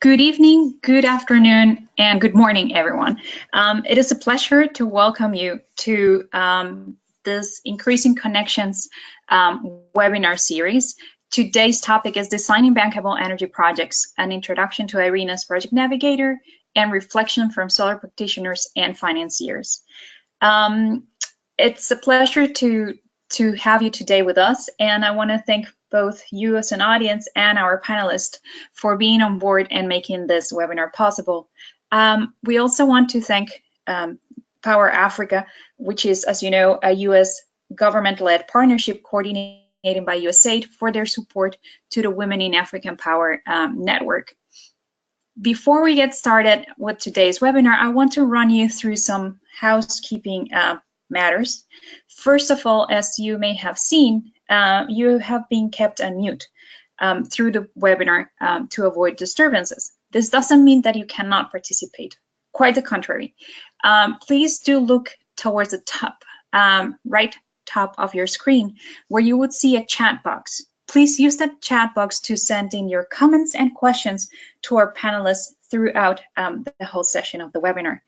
Good evening, good afternoon, and good morning, everyone. It is a pleasure to welcome you to this Increasing Connections webinar series. Today's topic is Designing Bankable Energy Projects, an introduction to IRENA's Project Navigator and reflection from solar practitioners and financiers. It's a pleasure to have you today with us, and I want to thank both you as an audience and our panelists for being on board and making this webinar possible. We also want to thank Power Africa, which is, as you know, a US government-led partnership coordinated by USAID, for their support to the Women in African Power network. Before we get started with today's webinar, I want to run you through some housekeeping matters. First of all, as you may have seen, you have been kept on mute through the webinar to avoid disturbances. This doesn't mean that you cannot participate. Quite the contrary. Please do look towards the top, right top of your screen, where you would see a chat box. Please use that chat box to send in your comments and questions to our panelists throughout the whole session of the webinar.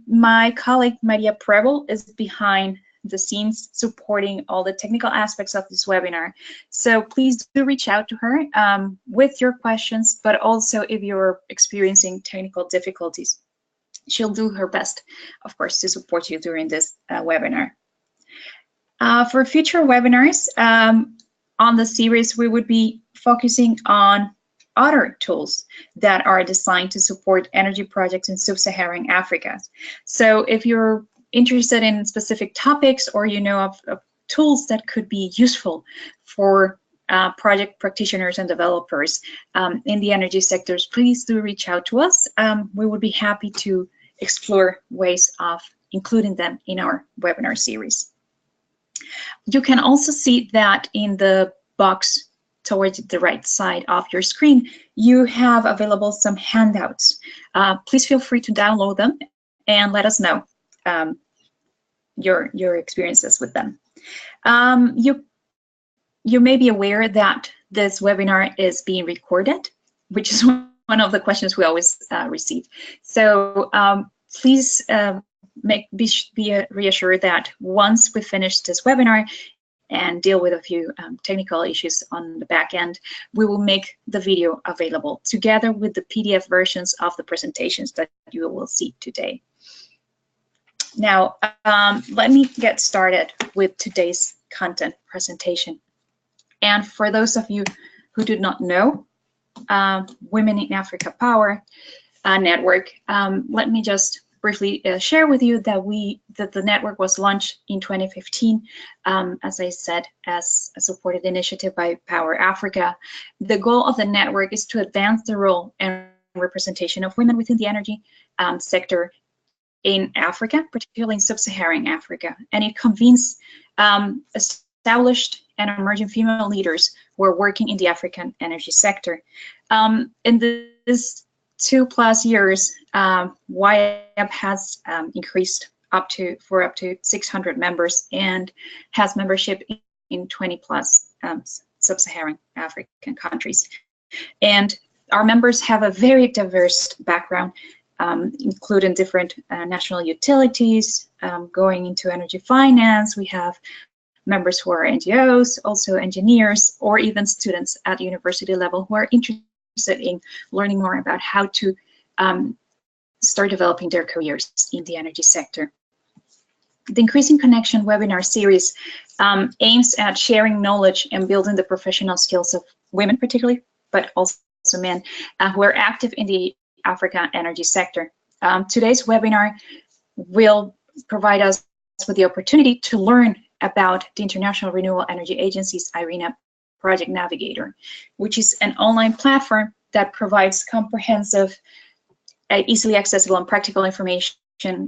My colleague Maria Preble is behind the scenes supporting all the technical aspects of this webinar. So please do reach out to her with your questions, but also if you're experiencing technical difficulties. She'll do her best, of course, to support you during this webinar. For future webinars on the series, we would be focusing on other tools that are designed to support energy projects in sub-Saharan Africa. So if you're interested in specific topics, or you know of tools that could be useful for project practitioners and developers in the energy sectors, please do reach out to us. We would be happy to explore ways of including them in our webinar series. You can also see that in the box towards the right side of your screen, you have available some handouts. Please feel free to download them and let us know your experiences with them. You may be aware that this webinar is being recorded, which is one of the questions we always receive. So please be reassured that once we finish this webinar and deal with a few technical issues on the back end, we will make the video available together with the PDF versions of the presentations that you will see today. Now, let me get started with today's content presentation. And for those of you who do not know Women in Africa Power Network, let me just briefly share with you that the network was launched in 2015, as I said, as a supported initiative by Power Africa. The goal of the network is to advance the role and representation of women within the energy sector in Africa, particularly in sub-Saharan Africa, and it convenes established and emerging female leaders who are working in the African energy sector. In this 2+ years, WiAP has increased up to 600 members and has membership in 20+ sub-Saharan African countries. And our members have a very diverse background, including different national utilities, going into energy finance. We have members who are NGOs, also engineers, or even students at university level who are interested in learning more about how to start developing their careers in the energy sector. The Increasing Connection webinar series aims at sharing knowledge and building the professional skills of women particularly, but also men who are active in the Africa energy sector. Today's webinar will provide us with the opportunity to learn about the International Renewable Energy Agency's IRENA Project Navigator, which is an online platform that provides comprehensive, easily accessible and practical information,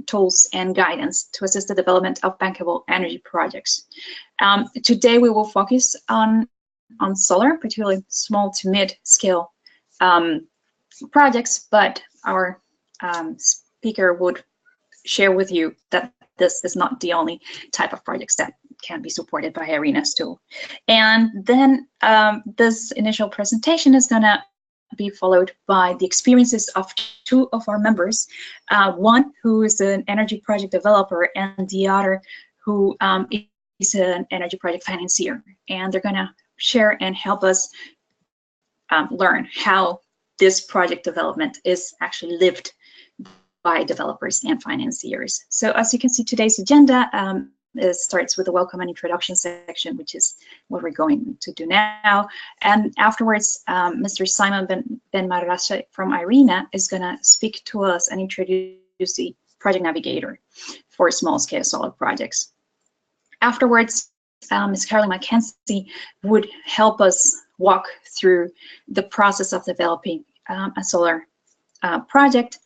tools, and guidance to assist the development of bankable energy projects. Today we will focus on solar, particularly small to mid-scale projects, but our speaker would share with you that this is not the only type of projects that can be supported by IRENA's tool. And then this initial presentation is going to be followed by the experiences of two of our members, one who is an energy project developer and the other who is an energy project financier. And they're going to share and help us learn how this project development is actually lived by developers and financiers. So as you can see, today's agenda it starts with a welcome and introduction section, which is what we're going to do now. And afterwards, Mr. Simon Ben Marrache from IRENA is going to speak to us and introduce the Project Navigator for small-scale solar projects. Afterwards, Ms. Caroline McKenzie would help us walk through the process of developing a solar project,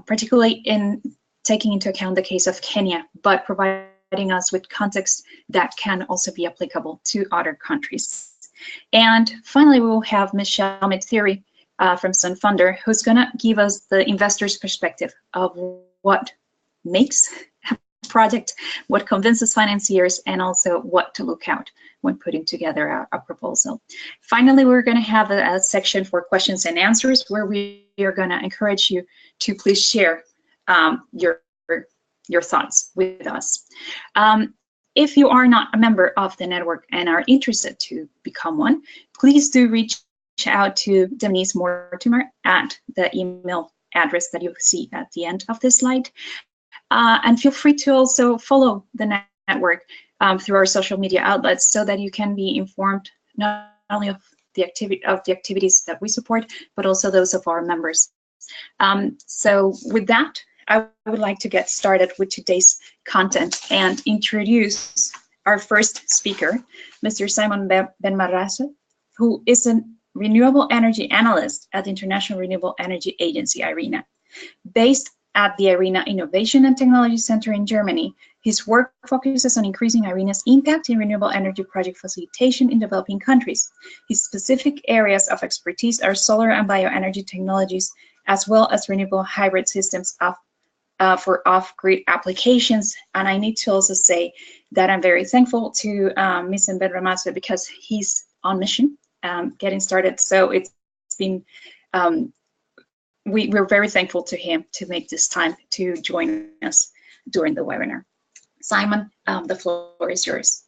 particularly in taking into account the case of Kenya, but providing us with context that can also be applicable to other countries. And finally, we will have Ms. Shalmit Theory from Sunfunder, who's going to give us the investor's perspective of what makes a project, what convinces financiers, and also what to look out when putting together a proposal. Finally, we're going to have a section for questions and answers where we are going to encourage you to please share your thoughts with us. If you are not a member of the network and are interested to become one, please do reach out to Denise Mortimer at the email address that you see at the end of this slide. And feel free to also follow the network through our social media outlets so that you can be informed not only of the activities that we support, but also those of our members. So with that, I would like to get started with today's content and introduce our first speaker, Mr. Simon Ben Marrache, who is a renewable energy analyst at the International Renewable Energy Agency, IRENA. Based at the IRENA Innovation and Technology Center in Germany, his work focuses on increasing IRENA's impact in renewable energy project facilitation in developing countries. His specific areas of expertise are solar and bioenergy technologies, as well as renewable hybrid systems for off-grid applications. And I need to also say that I'm very thankful to Mr. Ben Marrache because he's on mission getting started. So it's been, we're very thankful to him to make this time to join us during the webinar. Simon, the floor is yours.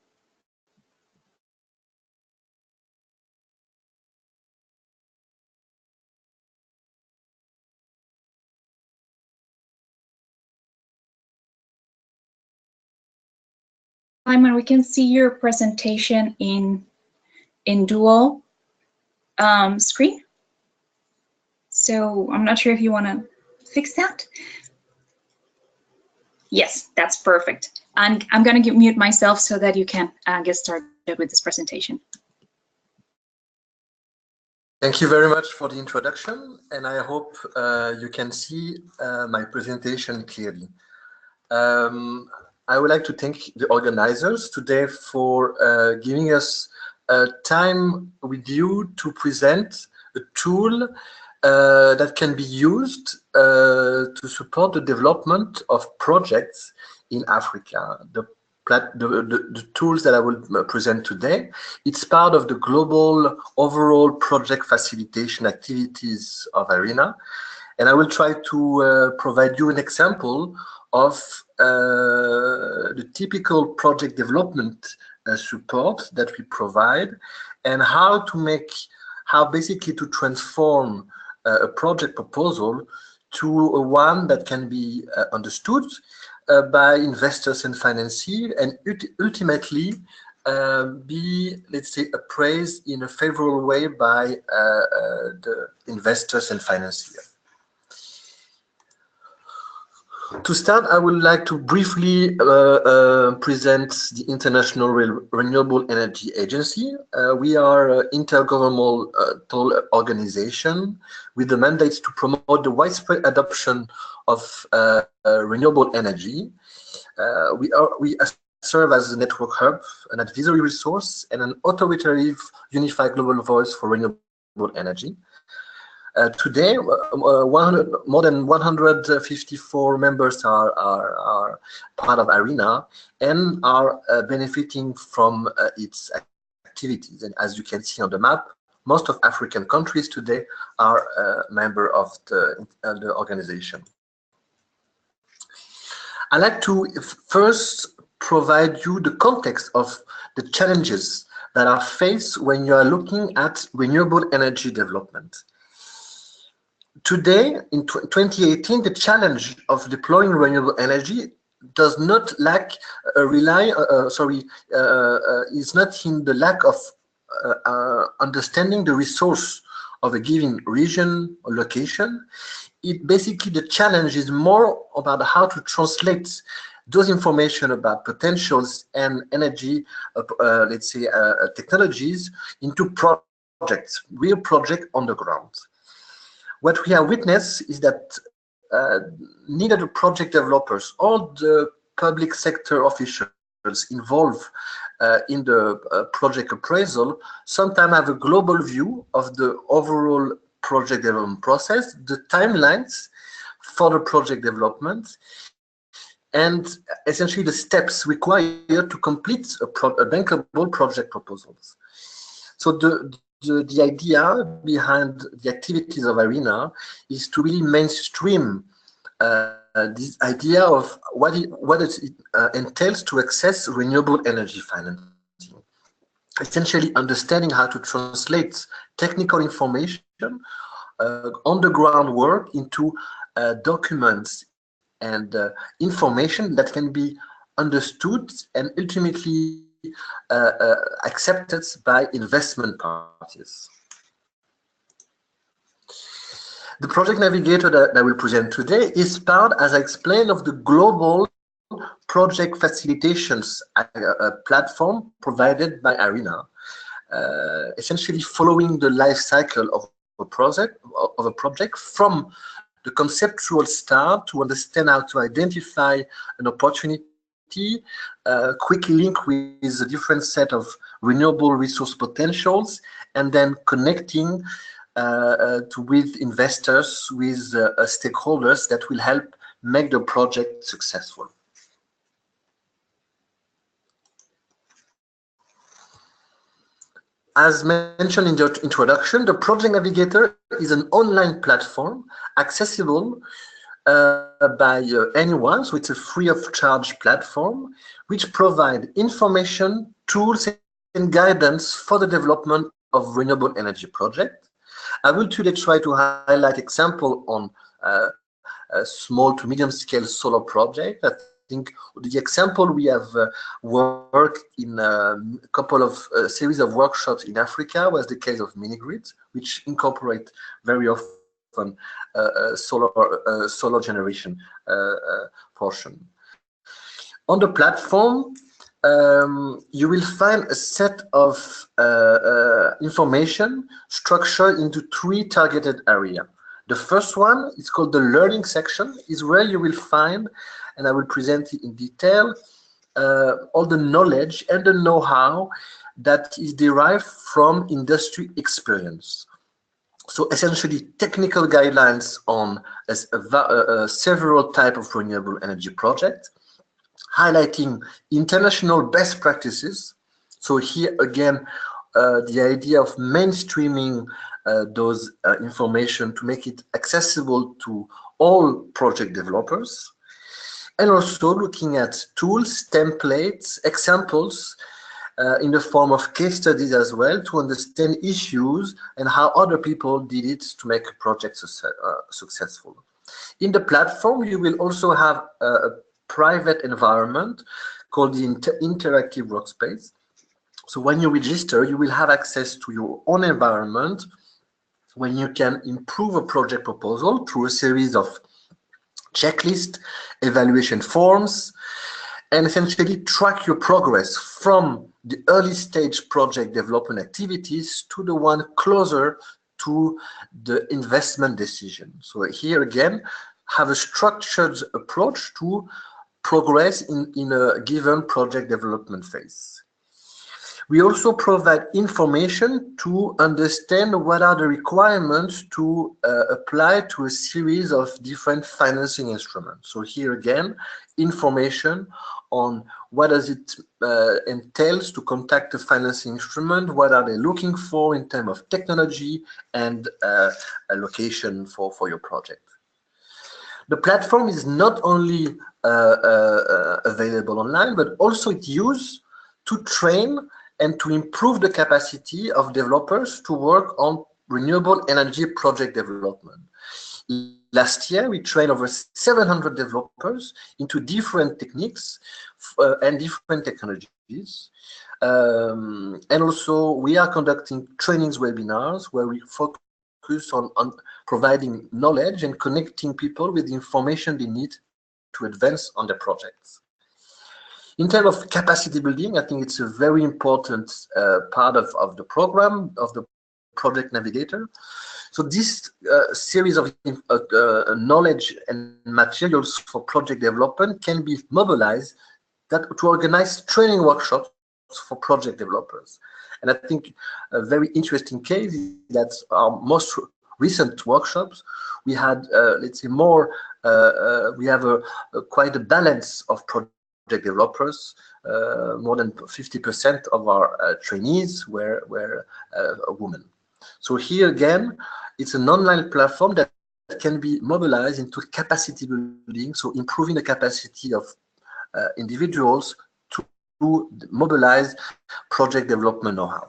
Simon, we can see your presentation in dual screen. So I'm not sure if you want to fix that. Yes, that's perfect. And I'm going to mute myself so that you can get started with this presentation. Thank you very much for the introduction, and I hope you can see my presentation clearly. I would like to thank the organizers today for giving us time with you to present a tool that can be used to support the development of projects in Africa. The tools that I will present today, it's part of the global overall project facilitation activities of IRENA, and I will try to provide you an example of the typical project development support that we provide, and how basically to transform a project proposal to one that can be understood by investors and financiers, and ultimately be, let's say, appraised in a favorable way by the investors and financiers. To start, I would like to briefly present the International Renewable Energy Agency. We are an intergovernmental organization with the mandate to promote the widespread adoption of renewable energy. We serve as a network hub, an advisory resource, and an authoritative unified global voice for renewable energy. Today, more than 154 members are part of IRENA and are benefiting from its activities. And as you can see on the map, most of African countries today are a member of the organization. I'd like to first provide you the context of the challenges that are faced when you are looking at renewable energy development. Today, in 2018, the challenge of deploying renewable energy does not is not in the lack of understanding the resource of a given region or location. Basically, the challenge is more about how to translate those information about potentials and energy, let's say, technologies into projects, real projects on the ground. What we have witnessed is that neither the project developers or the public sector officials involved in the project appraisal sometimes have a global view of the overall project development process, the timelines for the project development, and essentially the steps required to complete a bankable project proposals. So the idea behind the activities of IRENA is to really mainstream this idea of what it entails to access renewable energy financing. Essentially understanding how to translate technical information, on the ground work into documents and information that can be understood and ultimately accepted by investment parties. The project navigator that I will present today is part, as I explained, of the global project facilitations platform provided by IRENA, essentially following the life cycle of a project from the conceptual start to understand how to identify an opportunity, quickly link with a different set of renewable resource potentials, and then connecting with investors, with stakeholders that will help make the project successful. As mentioned in the introduction, the Project Navigator is an online platform accessible by anyone, so it's a free of charge platform which provides information, tools, and guidance for the development of renewable energy projects. I will today try to highlight example on a small to medium scale solar project. I think the example we have worked in a couple of series of workshops in Africa was the case of mini-grid, which incorporate very often solar generation portion. On the platform, you will find a set of information structured into 3 targeted areas. The first one is called the learning section, is where you will find, and I will present it in detail, all the knowledge and the know-how that is derived from industry experience. So essentially technical guidelines on several types of renewable energy projects, highlighting international best practices. So here again, the idea of mainstreaming those information to make it accessible to all project developers, and also looking at tools, templates, examples in the form of case studies as well, to understand issues and how other people did it to make a project successful. In the platform, you will also have a private environment called the interactive workspace. So when you register, you will have access to your own environment when you can improve a project proposal through a series of checklists, evaluation forms, and essentially track your progress from the early stage project development activities to the one closer to the investment decision. So here again, have a structured approach to progress in a given project development phase. We also provide information to understand what are the requirements to apply to a series of different financing instruments. So here again, information on what does it entails to contact a financing instrument, what are they looking for in terms of technology and allocation for your project. The platform is not only available online, but also it's used to train and to improve the capacity of developers to work on renewable energy project development. Last year, we trained over 700 developers into different techniques and different technologies. And also, we are conducting trainings webinars where we focus on providing knowledge and connecting people with the information they need to advance on their projects. In terms of capacity building, I think it's a very important part of the program, of the Project Navigator. So this series of knowledge and materials for project development can be mobilized to organize training workshops for project developers. And I think a very interesting case is that our most recent workshops, we had, let's say, more, we have quite a balance of project developers. More than 50% of our trainees were women. So here again, it's an online platform that can be mobilized into capacity building, so improving the capacity of individuals to mobilize project development know-how.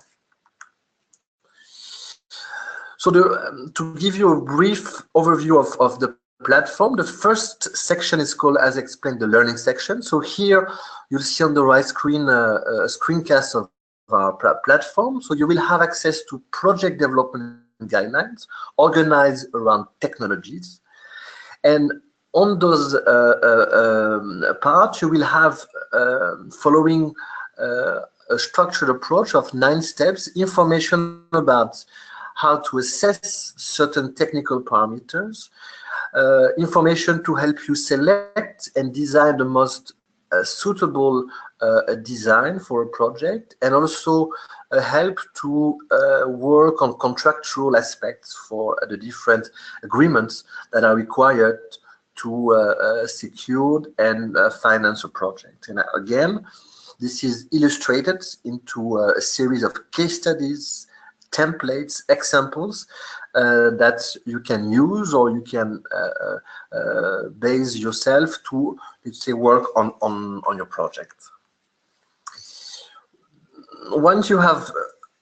So to give you a brief overview of the platform, the first section is called, as explained, the learning section. So here you'll see on the right screen a screencast of our platform. So you will have access to project development guidelines organized around technologies. And on those parts, you will have, following a structured approach of 9 steps, information about how to assess certain technical parameters, information to help you select and design the most suitable design for a project, and also help to work on contractual aspects for the different agreements that are required to secure and finance a project. And again, this is illustrated into a series of case studies, templates, examples that you can use, or you can base yourself to, let's say, work on your project. Once you have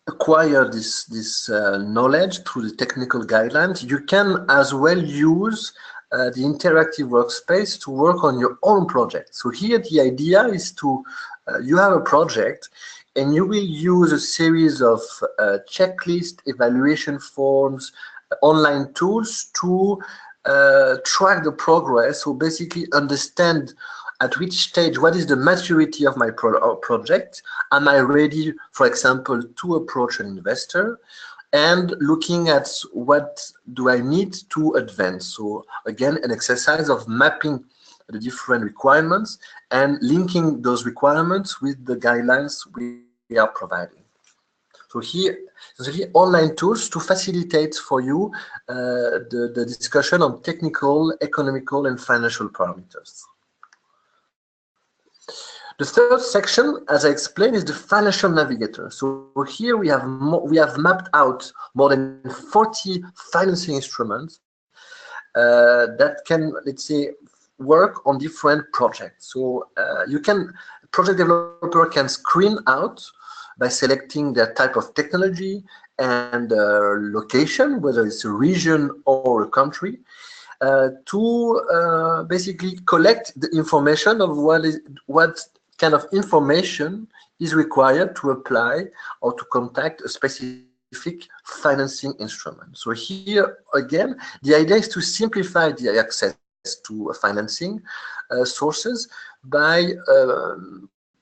acquired this knowledge through the technical guidelines, you can as well use the interactive workspace to work on your own project. So here the idea is to, you have a project, and you will use a series of checklist, evaluation forms, online tools to track the progress, so basically understand at which stage, what is the maturity of my project? Am I ready, for example, to approach an investor? And looking at what do I need to advance. So again, an exercise of mapping the different requirements and linking those requirements with the guidelines we are providing. So here online tools to facilitate for you the discussion on technical, economical, and financial parameters. The third section, as I explained, is the financial navigator. So here we have mapped out more than 40 financing instruments that can, let's say, work on different projects. So project developer can screen out by selecting their type of technology and location, whether it's a region or a country, to basically collect the information of what kind of information is required to apply or to contact a specific financing instrument. So here again, the idea is to simplify the access to financing sources by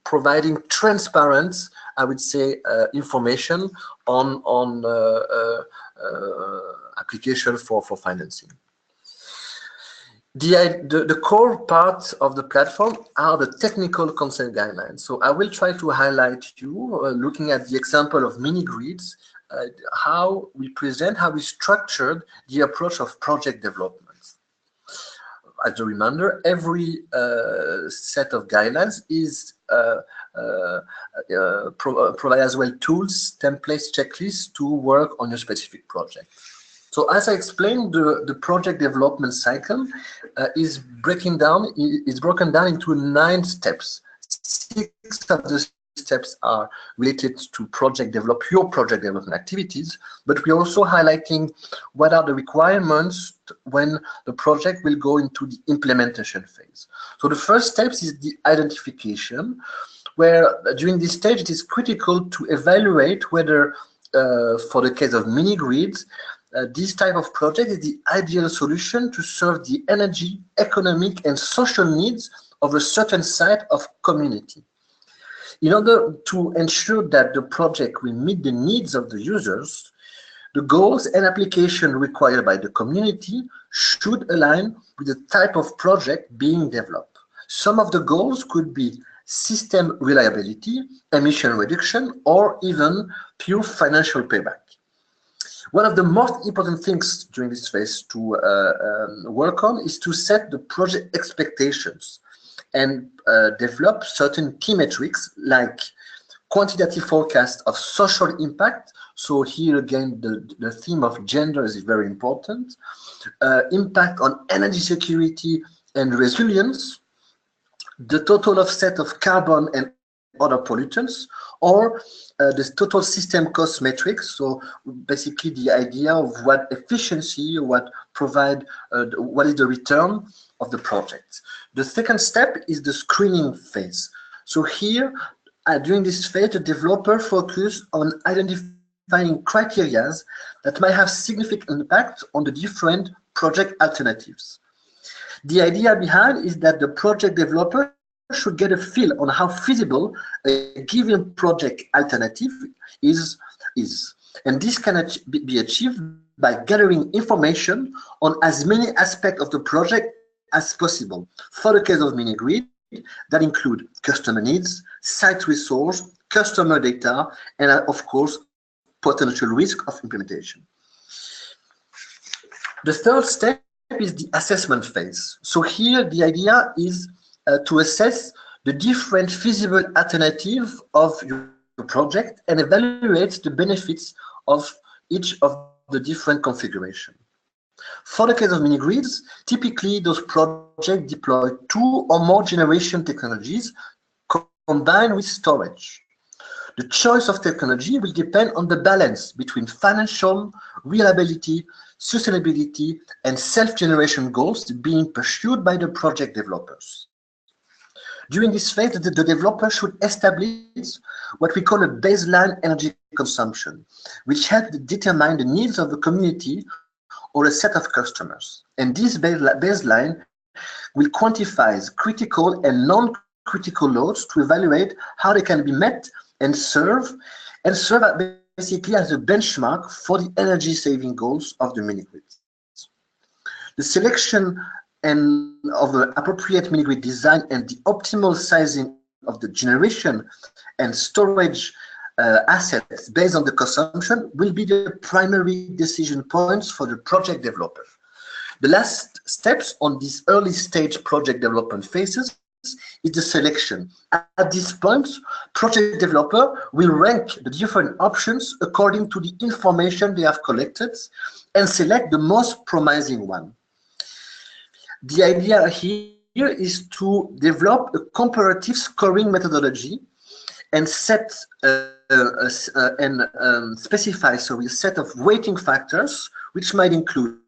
providing transparent, I would say, information on application for financing. The core part of the platform are the technical consent guidelines. So I will try to highlight you, looking at the example of mini-grids, how we structured the approach of project development. As a reminder, every set of guidelines is provide as well tools, templates, checklists to work on your specific project. So as I explained, the project development cycle is broken down into 9 steps. 6 of the steps are related to pure project development activities, but we're also highlighting what are the requirements when the project will go into the implementation phase. So the first step is the identification, where during this stage it is critical to evaluate whether, for the case of mini-grids, this type of project is the ideal solution to serve the energy, economic, and social needs of a certain site of community. In order to ensure that the project will meet the needs of the users, the goals and application required by the community should align with the type of project being developed. Some of the goals could be system reliability, emission reduction, or even pure financial payback. One of the most important things during this phase to work on is to set the project expectations and develop certain key metrics like quantitative forecast of social impact. So here again, the theme of gender is very important. Impact on energy security and resilience, the total offset of carbon and other pollutants, or the total system cost matrix. So basically the idea of what efficiency, what is the return of the project. The second step is the screening phase. So here, during this phase, the developer focuses on identifying criteria that might have significant impact on the different project alternatives. The idea behind is that the project developer should get a feel on how feasible a given project alternative is. And this can be achieved by gathering information on as many aspects of the project as possible. For the case of mini-grid, that include customer needs, site resource, customer data, and of course, potential risk of implementation. The third step is the assessment phase. So here the idea is to assess the different feasible alternatives of your project and evaluate the benefits of each of the different configurations. For the case of mini-grids, typically those projects deploy 2 or more generation technologies combined with storage. The choice of technology will depend on the balance between financial, reliability, sustainability, and self-generation goals being pursued by the project developers. During this phase, the developer should establish what we call a baseline energy consumption, which helps determine the needs of the community or a set of customers. And this baseline will quantify critical and non-critical loads to evaluate how they can be met and serve basically as a benchmark for the energy saving goals of the mini-grids. The selection of the appropriate mini-grid design and the optimal sizing of the generation and storage assets based on the consumption will be the primary decision points for the project developer. The last steps on these early stage project development phases is the selection. At this point, project developer will rank the different options according to the information they have collected and select the most promising one. The idea here is to develop a comparative scoring methodology and set specify a set of weighting factors, which might include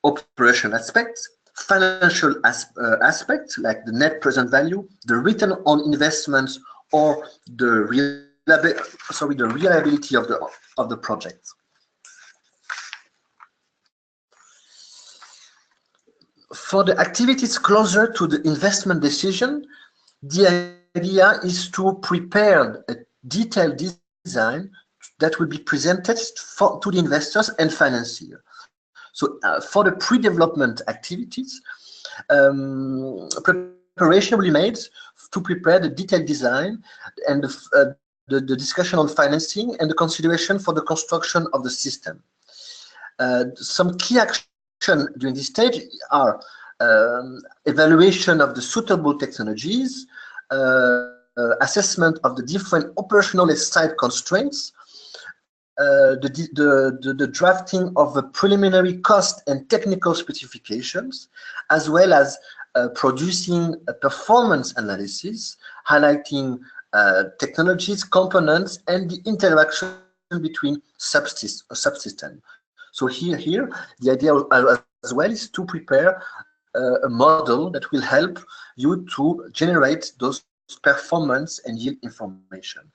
operational aspects, financial aspects like the net present value, the return on investments, or the reliability of the project. For the activities closer to the investment decision, the idea is to prepare a detailed design that will be presented to the investors and financiers. So for the pre-development activities, preparation will be made to prepare the detailed design and the discussion on financing and the consideration for the construction of the system. Some key action during this stage are evaluation of the suitable technologies, assessment of the different operational and site constraints, the drafting of the preliminary cost and technical specifications, as well as producing a performance analysis highlighting technologies, components, and the interaction between subsystems. So here, the idea as well is to prepare a model that will help you to generate those performance and yield information.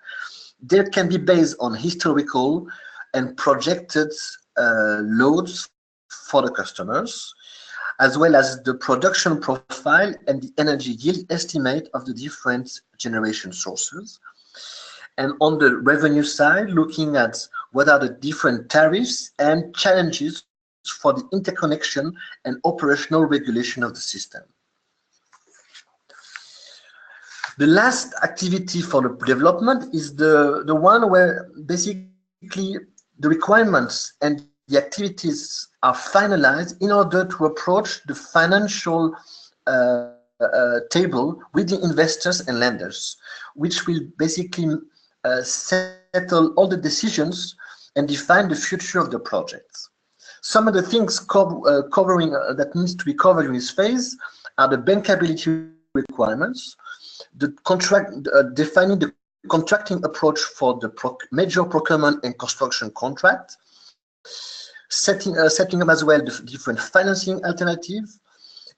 That can be based on historical and projected loads for the customers, as well as the production profile and the energy yield estimate of the different generation sources. And on the revenue side, looking at what are the different tariffs and challenges for the interconnection and operational regulation of the system. The last activity for the development is the one where basically the requirements and the activities are finalized in order to approach the financial table with the investors and lenders, which will basically settle all the decisions and define the future of the project. Some of the things covering that needs to be covered in this phase are the bankability requirements, the contract, defining the contracting approach for the major procurement and construction contract, setting up as well the different financing alternatives,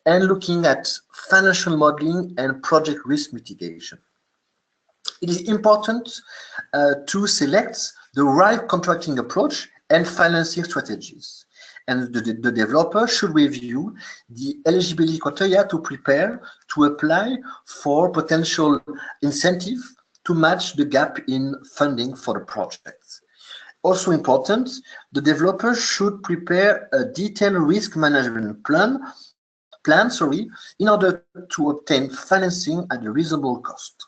and looking at financial modeling and project risk mitigation. It is important to select the right contracting approach and financing strategies. And the developer should review the eligibility criteria to prepare to apply for potential incentive to match the gap in funding for the project. Also important, the developer should prepare a detailed risk management plan, in order to obtain financing at a reasonable cost.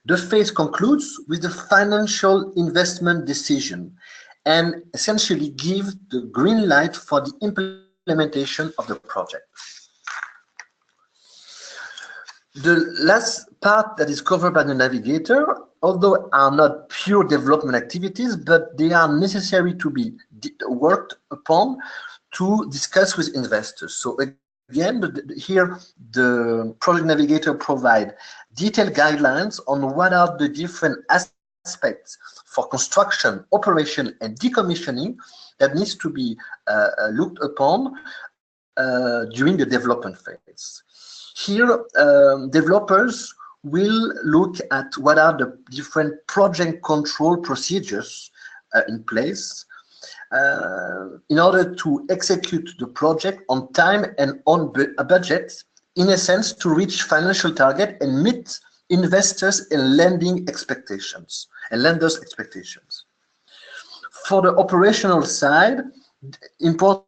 The phase concludes with the financial investment decision and essentially give the green light for the implementation of the project. The last part that is covered by the Navigator, although are not pure development activities, but they are necessary to be worked upon to discuss with investors. So again, here the Project Navigator provides detailed guidelines on what are the different aspects for construction, operation, and decommissioning that needs to be looked upon during the development phase. Here, developers will look at what are the different project control procedures in place in order to execute the project on time and on a budget, in a sense, to reach financial target and meet investors and lenders' expectations. For the operational side, important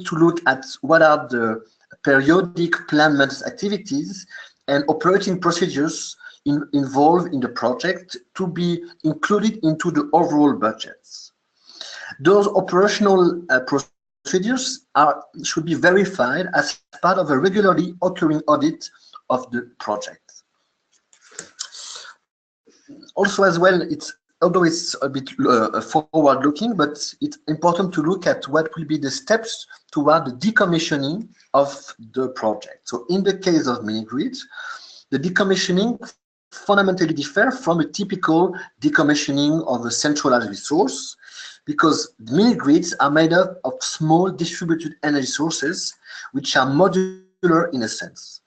to look at what are the periodic plan maintenance activities and operating procedures involved in the project to be included into the overall budgets. Those operational procedures should be verified as part of a regularly occurring audit of the project. Also, as well, although it's a bit forward-looking, but it's important to look at what will be the steps toward the decommissioning of the project. So in the case of mini-grids, the decommissioning fundamentally differs from a typical decommissioning of a centralized resource, because mini-grids are made up of small distributed energy sources, which are modular in a sense.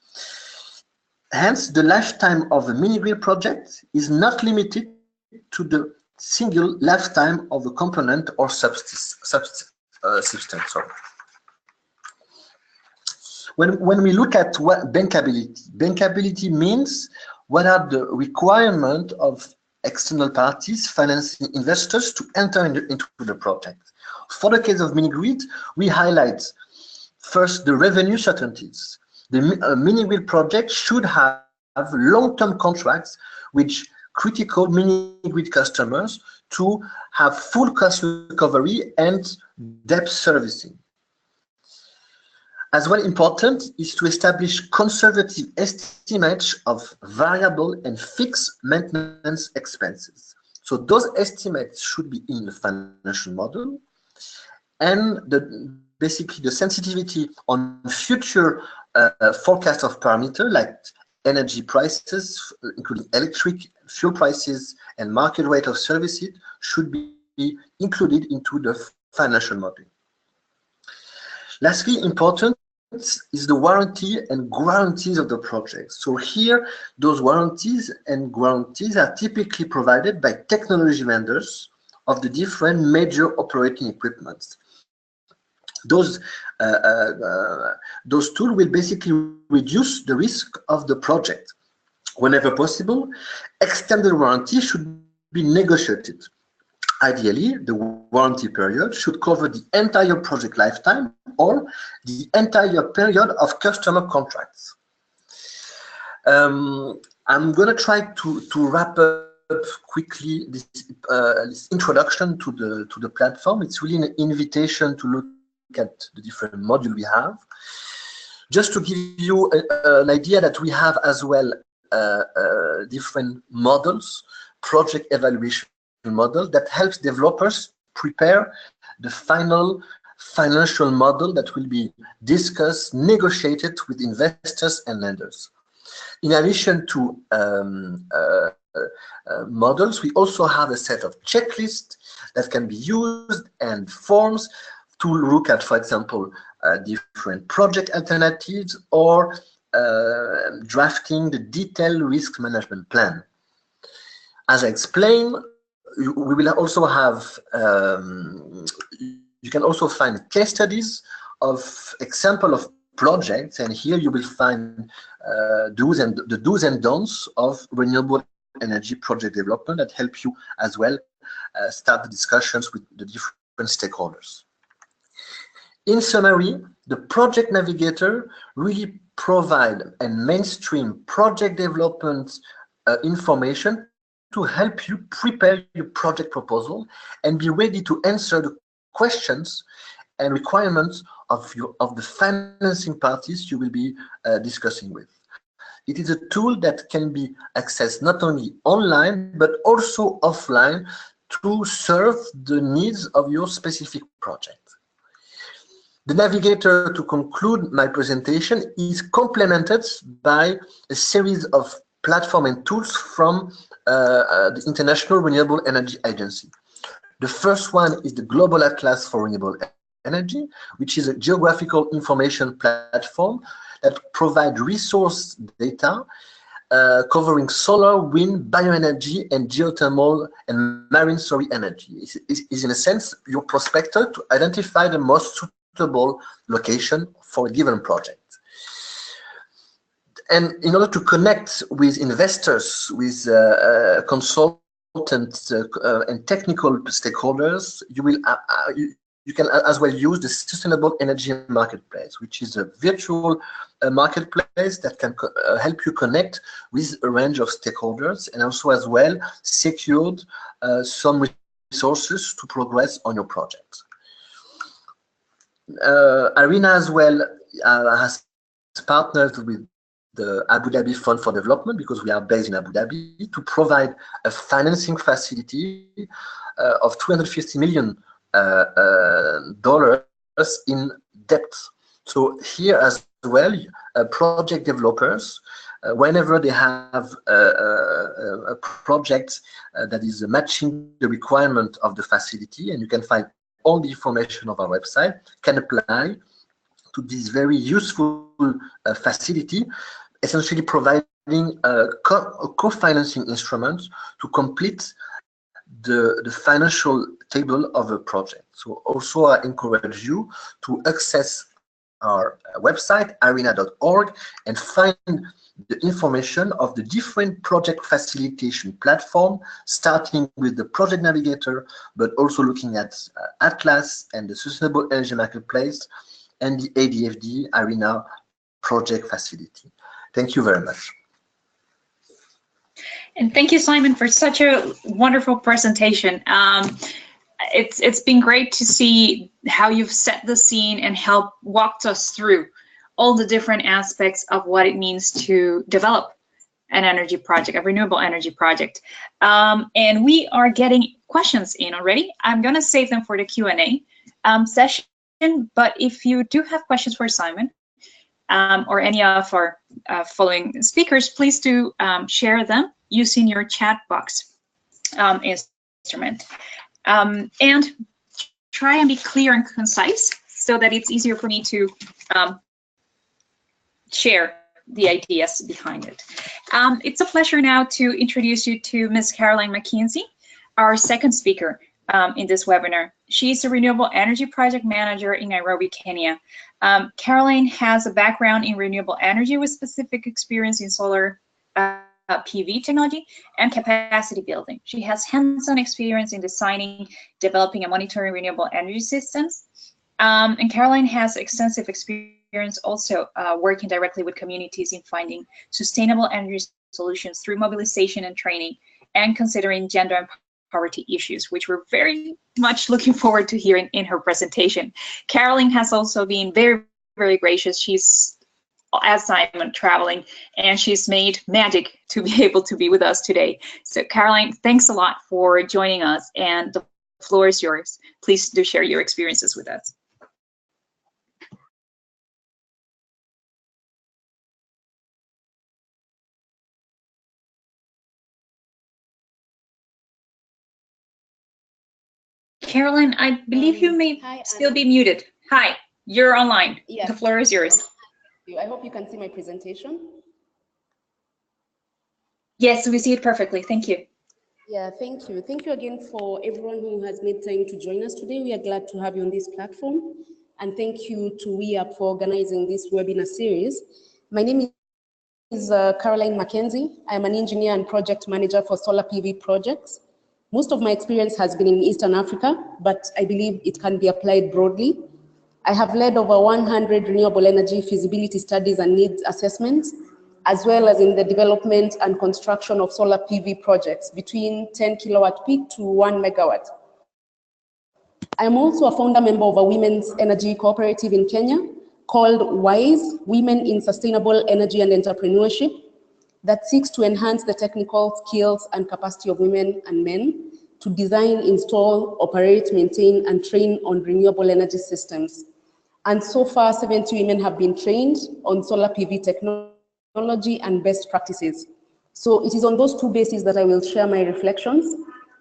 Hence, the lifetime of a mini-grid project is not limited to the single lifetime of a component or system. Sorry. When we look at what bankability means, what are the requirements of external parties, financing investors to enter into the project. For the case of mini-grid, we highlight first the revenue certainties. The mini-grid project should have long-term contracts with critical mini-grid customers to have full cost recovery and debt servicing. As well important is to establish conservative estimates of variable and fixed maintenance expenses. So those estimates should be in the financial model, and basically the sensitivity on future forecast of parameters like energy prices, including electric, fuel prices, and market rate of services should be included into the financial model. Lastly, important is the warranty and guarantees of the project. So here, those warranties and guarantees are typically provided by technology vendors of the different major operating equipment. Those tools will basically reduce the risk of the project. Whenever possible, extended warranty should be negotiated. Ideally, the warranty period should cover the entire project lifetime or the entire period of customer contracts. I'm going to try to wrap up quickly this introduction to the platform. It's really an invitation to look at the different modules we have. Just to give you an idea that we have as well different models, project evaluation model that helps developers prepare the final financial model that will be discussed, negotiated with investors and lenders. In addition to models, we also have a set of checklists that can be used and forms to look at, for example, different project alternatives or drafting the detailed risk management plan. As I explained, we will also have, you can also find case studies of example of projects, and here you will find the do's and don'ts of renewable energy project development that help you as well start the discussions with the different stakeholders. In summary, the Project Navigator really provides a mainstream project development information to help you prepare your project proposal and be ready to answer the questions and requirements of the financing parties you will be discussing with. It is a tool that can be accessed not only online but also offline to serve the needs of your specific project. The Navigator, to conclude my presentation, is complemented by a series of platform and tools from the International Renewable Energy Agency. The first one is the Global Atlas for Renewable Energy, which is a geographical information platform that provides resource data covering solar, wind, bioenergy, and geothermal and marine story energy. It is in a sense your prospector to identify the most suitable location for a given project. And in order to connect with investors, with consultants and technical stakeholders, you can as well use the Sustainable Energy Marketplace, which is a virtual marketplace that can help you connect with a range of stakeholders and also as well secured some resources to progress on your project. IRENA as well has partnered with the Abu Dhabi Fund for Development, because we are based in Abu Dhabi, to provide a financing facility of $250 million in debt. So here as well, project developers, whenever they have a project that is matching the requirement of the facility, and you can find all the information of our website, can apply to this very useful facility, essentially providing a co-financing instrument to complete the financial table of a project. So also I encourage you to access our website, irena.org, and find the information of the different project facilitation platform, starting with the Project Navigator, but also looking at Atlas and the Sustainable Energy Marketplace and the ADFD IRENA project facility. Thank you very much. And thank you, Simon, for such a wonderful presentation. It's been great to see how you've set the scene and helped walked us through all the different aspects of what it means to develop an energy project, a renewable energy project. And we are getting questions in already. I'm going to save them for the Q&A session, but if you do have questions for Simon or any of our following speakers, please do share them using your chat box instrument. And try and be clear and concise so that it's easier for me to share the ideas behind it. It's a pleasure now to introduce you to Ms. Caroline McKenzie, our second speaker in this webinar. She's a Renewable Energy Project Manager in Nairobi, Kenya. Caroline has a background in renewable energy with specific experience in solar PV technology and capacity building. She has hands-on experience in designing, developing, and monitoring renewable energy systems. And Caroline has extensive experience also working directly with communities in finding sustainable energy solutions through mobilization and training, and considering gender and poverty issues, which we're very much looking forward to hearing in her presentation. Caroline has also been very, very gracious. She's, as Simon, traveling, and she's made magic to be able to be with us today. So Caroline, thanks a lot for joining us, and the floor is yours. Please do share your experiences with us. Caroline, I believe you may still be muted. Hi, you're online. Yes. The floor is yours. I hope you can see my presentation. Yes, we see it perfectly. Thank you. Yeah, thank you. Thank you again for everyone who has made time to join us today. We are glad to have you on this platform. And thank you to WiAP for organizing this webinar series. My name is Caroline McKenzie. I'm an engineer and project manager for solar PV projects. Most of my experience has been in Eastern Africa, but I believe it can be applied broadly. I have led over 100 renewable energy feasibility studies and needs assessments, as well as in the development and construction of solar PV projects between 10 kilowatt peak to 1 megawatt. I am also a founder member of a women's energy cooperative in Kenya called WISE, Women in Sustainable Energy and Entrepreneurship, that seeks to enhance the technical skills and capacity of women and men to design, install, operate, maintain, and train on renewable energy systems. And so far, 70 women have been trained on solar PV technology and best practices. So it is on those two bases that I will share my reflections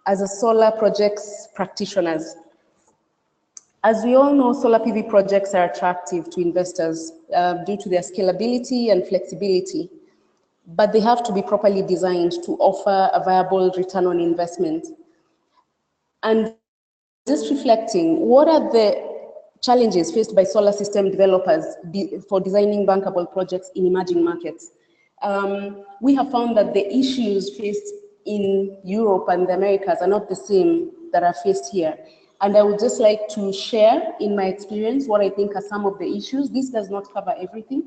as a solar projects practitioners. As we all know, solar PV projects are attractive to investors due to their scalability and flexibility, but they have to be properly designed to offer a viable return on investment. And just reflecting, what are the challenges faced by solar system developers for designing bankable projects in emerging markets? We have found that the issues faced in Europe and the Americas are not the same that are faced here. And I would just like to share in my experience what I think are some of the issues. This does not cover everything,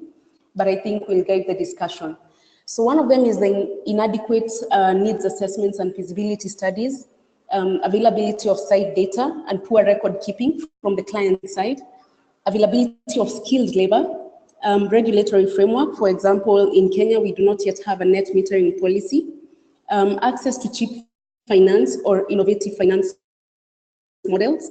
but I think will guide the discussion. So one of them is the inadequate needs assessments and feasibility studies, availability of site data and poor record keeping from the client side, availability of skilled labor, regulatory framework. For example, in Kenya, we do not yet have a net metering policy, access to cheap finance or innovative finance models,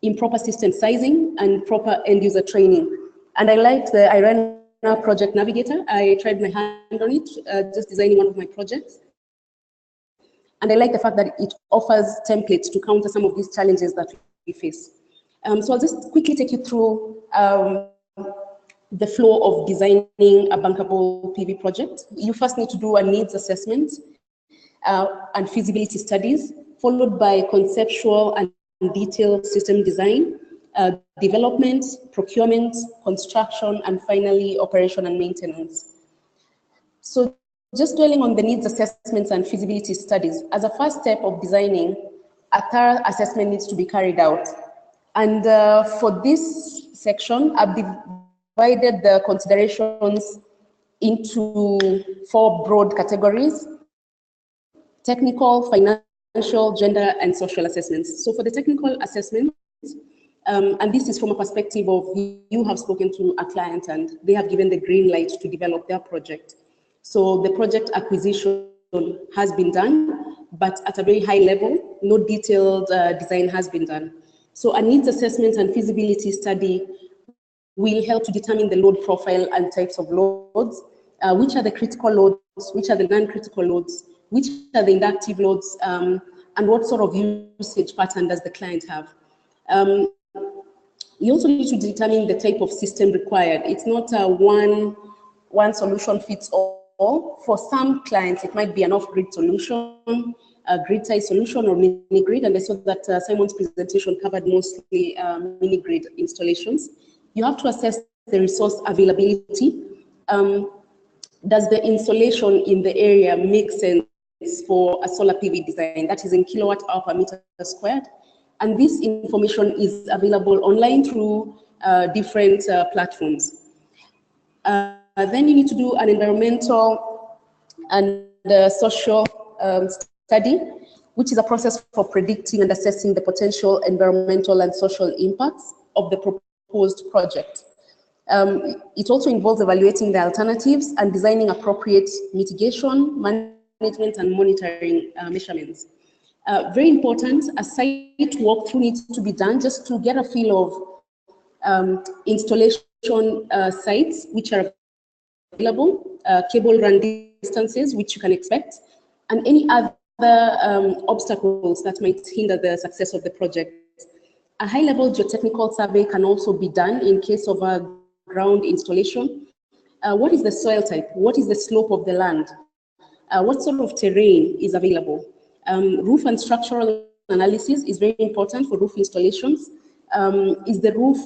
improper system sizing, and proper end user training. And I liked the IRENA Project Navigator. I tried my hand on it, just designing one of my projects. And I like the fact that it offers templates to counter some of these challenges that we face. So I'll just quickly take you through the flow of designing a bankable PV project. You first need to do a needs assessment and feasibility studies, followed by conceptual and detailed system design, development, procurement, construction, and finally operation and maintenance. So just dwelling on the needs assessments and feasibility studies, as a first step of designing, a thorough assessment needs to be carried out. And for this section, I've divided the considerations into 4 broad categories: technical, financial, gender, and social assessments. So for the technical assessment, and this is from a perspective of you have spoken to a client and they have given the green light to develop their project. So the project acquisition has been done, but at a very high level, no detailed design has been done. So a needs assessment and feasibility study will help to determine the load profile and types of loads, which are the critical loads, which are the non-critical loads, which are the inductive loads, and what sort of usage pattern does the client have. You also need to determine the type of system required. It's not a one solution fits all. For some clients, it might be an off-grid solution, a grid-side solution, or mini-grid, and I saw that Simon's presentation covered mostly mini-grid installations. You have to assess the resource availability. Does the installation in the area make sense for a solar PV design? That is in kilowatt-hour per meter squared. And this information is available online through different platforms. Then you need to do an environmental and social study, which is a process for predicting and assessing the potential environmental and social impacts of the proposed project. It also involves evaluating the alternatives and designing appropriate mitigation, management, and monitoring measurements. Very important, a site walkthrough needs to be done just to get a feel of installation sites which are available, cable run distances which you can expect, and any other obstacles that might hinder the success of the project. A high-level geotechnical survey can also be done in case of a ground installation. What is the soil type? What is the slope of the land? What sort of terrain is available? Roof and structural analysis is very important for roof installations. Is the roof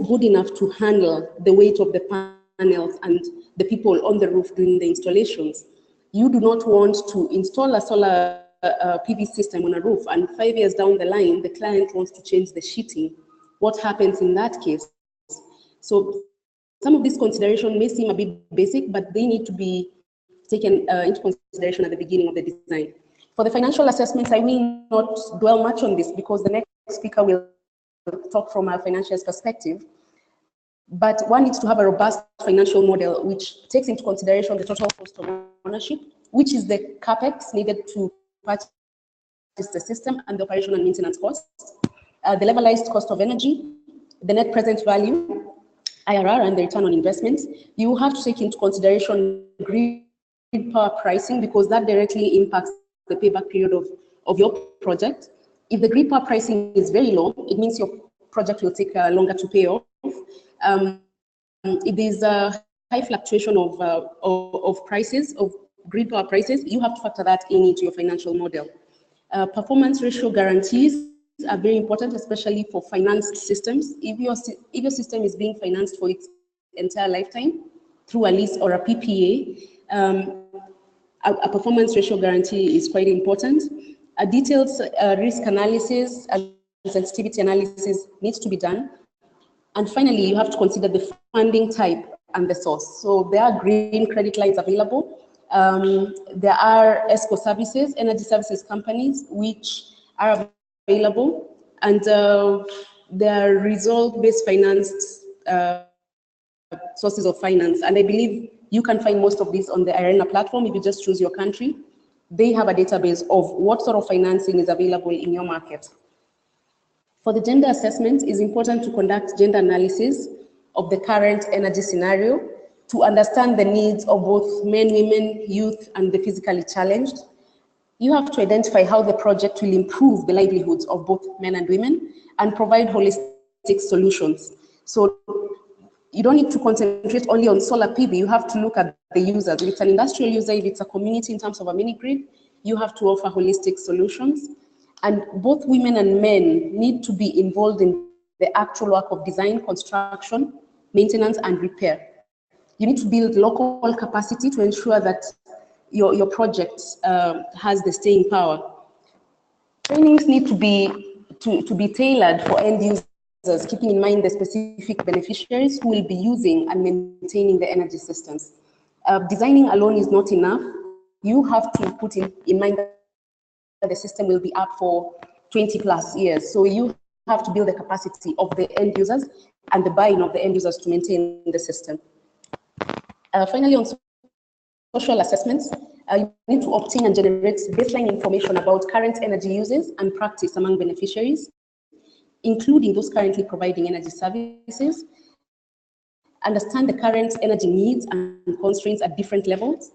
good enough to handle the weight of the panels and the people on the roof during the installations? You do not want to install a solar PV system on a roof, and 5 years down the line, the client wants to change the sheeting. What happens in that case? So some of these considerations may seem a bit basic, but they need to be taken into consideration at the beginning of the design. For the financial assessments, I will not dwell much on this because the next speaker will talk from a financial perspective. But one needs to have a robust financial model which takes into consideration the total cost of ownership, which is the capex needed to purchase the system, and the operation and maintenance costs, the levelized cost of energy, the net present value, IRR, and the return on investment. You have to take into consideration grid power pricing because that directly impacts the payback period of your project. If the grid power pricing is very low, it means your project will take longer to pay off. If there's a high fluctuation of prices, of grid power prices, you have to factor that into your financial model. Performance ratio guarantees are very important, especially for financed systems. If your system is being financed for its entire lifetime through a lease or a PPA, a performance ratio guarantee is quite important. A detailed risk analysis and sensitivity analysis needs to be done. And finally, you have to consider the funding type and the source. So there are green credit lines available. There are ESCO services, energy services companies, which are available, and there are result-based financed sources of finance. And I believe you can find most of these on the IRENA platform if you just choose your country. They have a database of what sort of financing is available in your market. For the gender assessment, it's important to conduct gender analysis of the current energy scenario to understand the needs of both men, women, youth, and the physically challenged. You have to identify how the project will improve the livelihoods of both men and women and provide holistic solutions. So you don't need to concentrate only on solar PV. You have to look at the users. If it's an industrial user, if it's a community in terms of a mini grid, you have to offer holistic solutions. And both women and men need to be involved in the actual work of design, construction, maintenance, and repair. You need to build local capacity to ensure that your project has the staying power. Trainings need to be tailored for end keeping in mind the specific beneficiaries who will be using and maintaining the energy systems. Designing alone is not enough. You have to put in mind that the system will be up for 20 plus years. So you have to build the capacity of the end users and the buy-in of the end users to maintain the system. Finally, on social assessments, you need to obtain and generate baseline information about current energy uses and practice among beneficiaries, including those currently providing energy services, understand the current energy needs and constraints at different levels.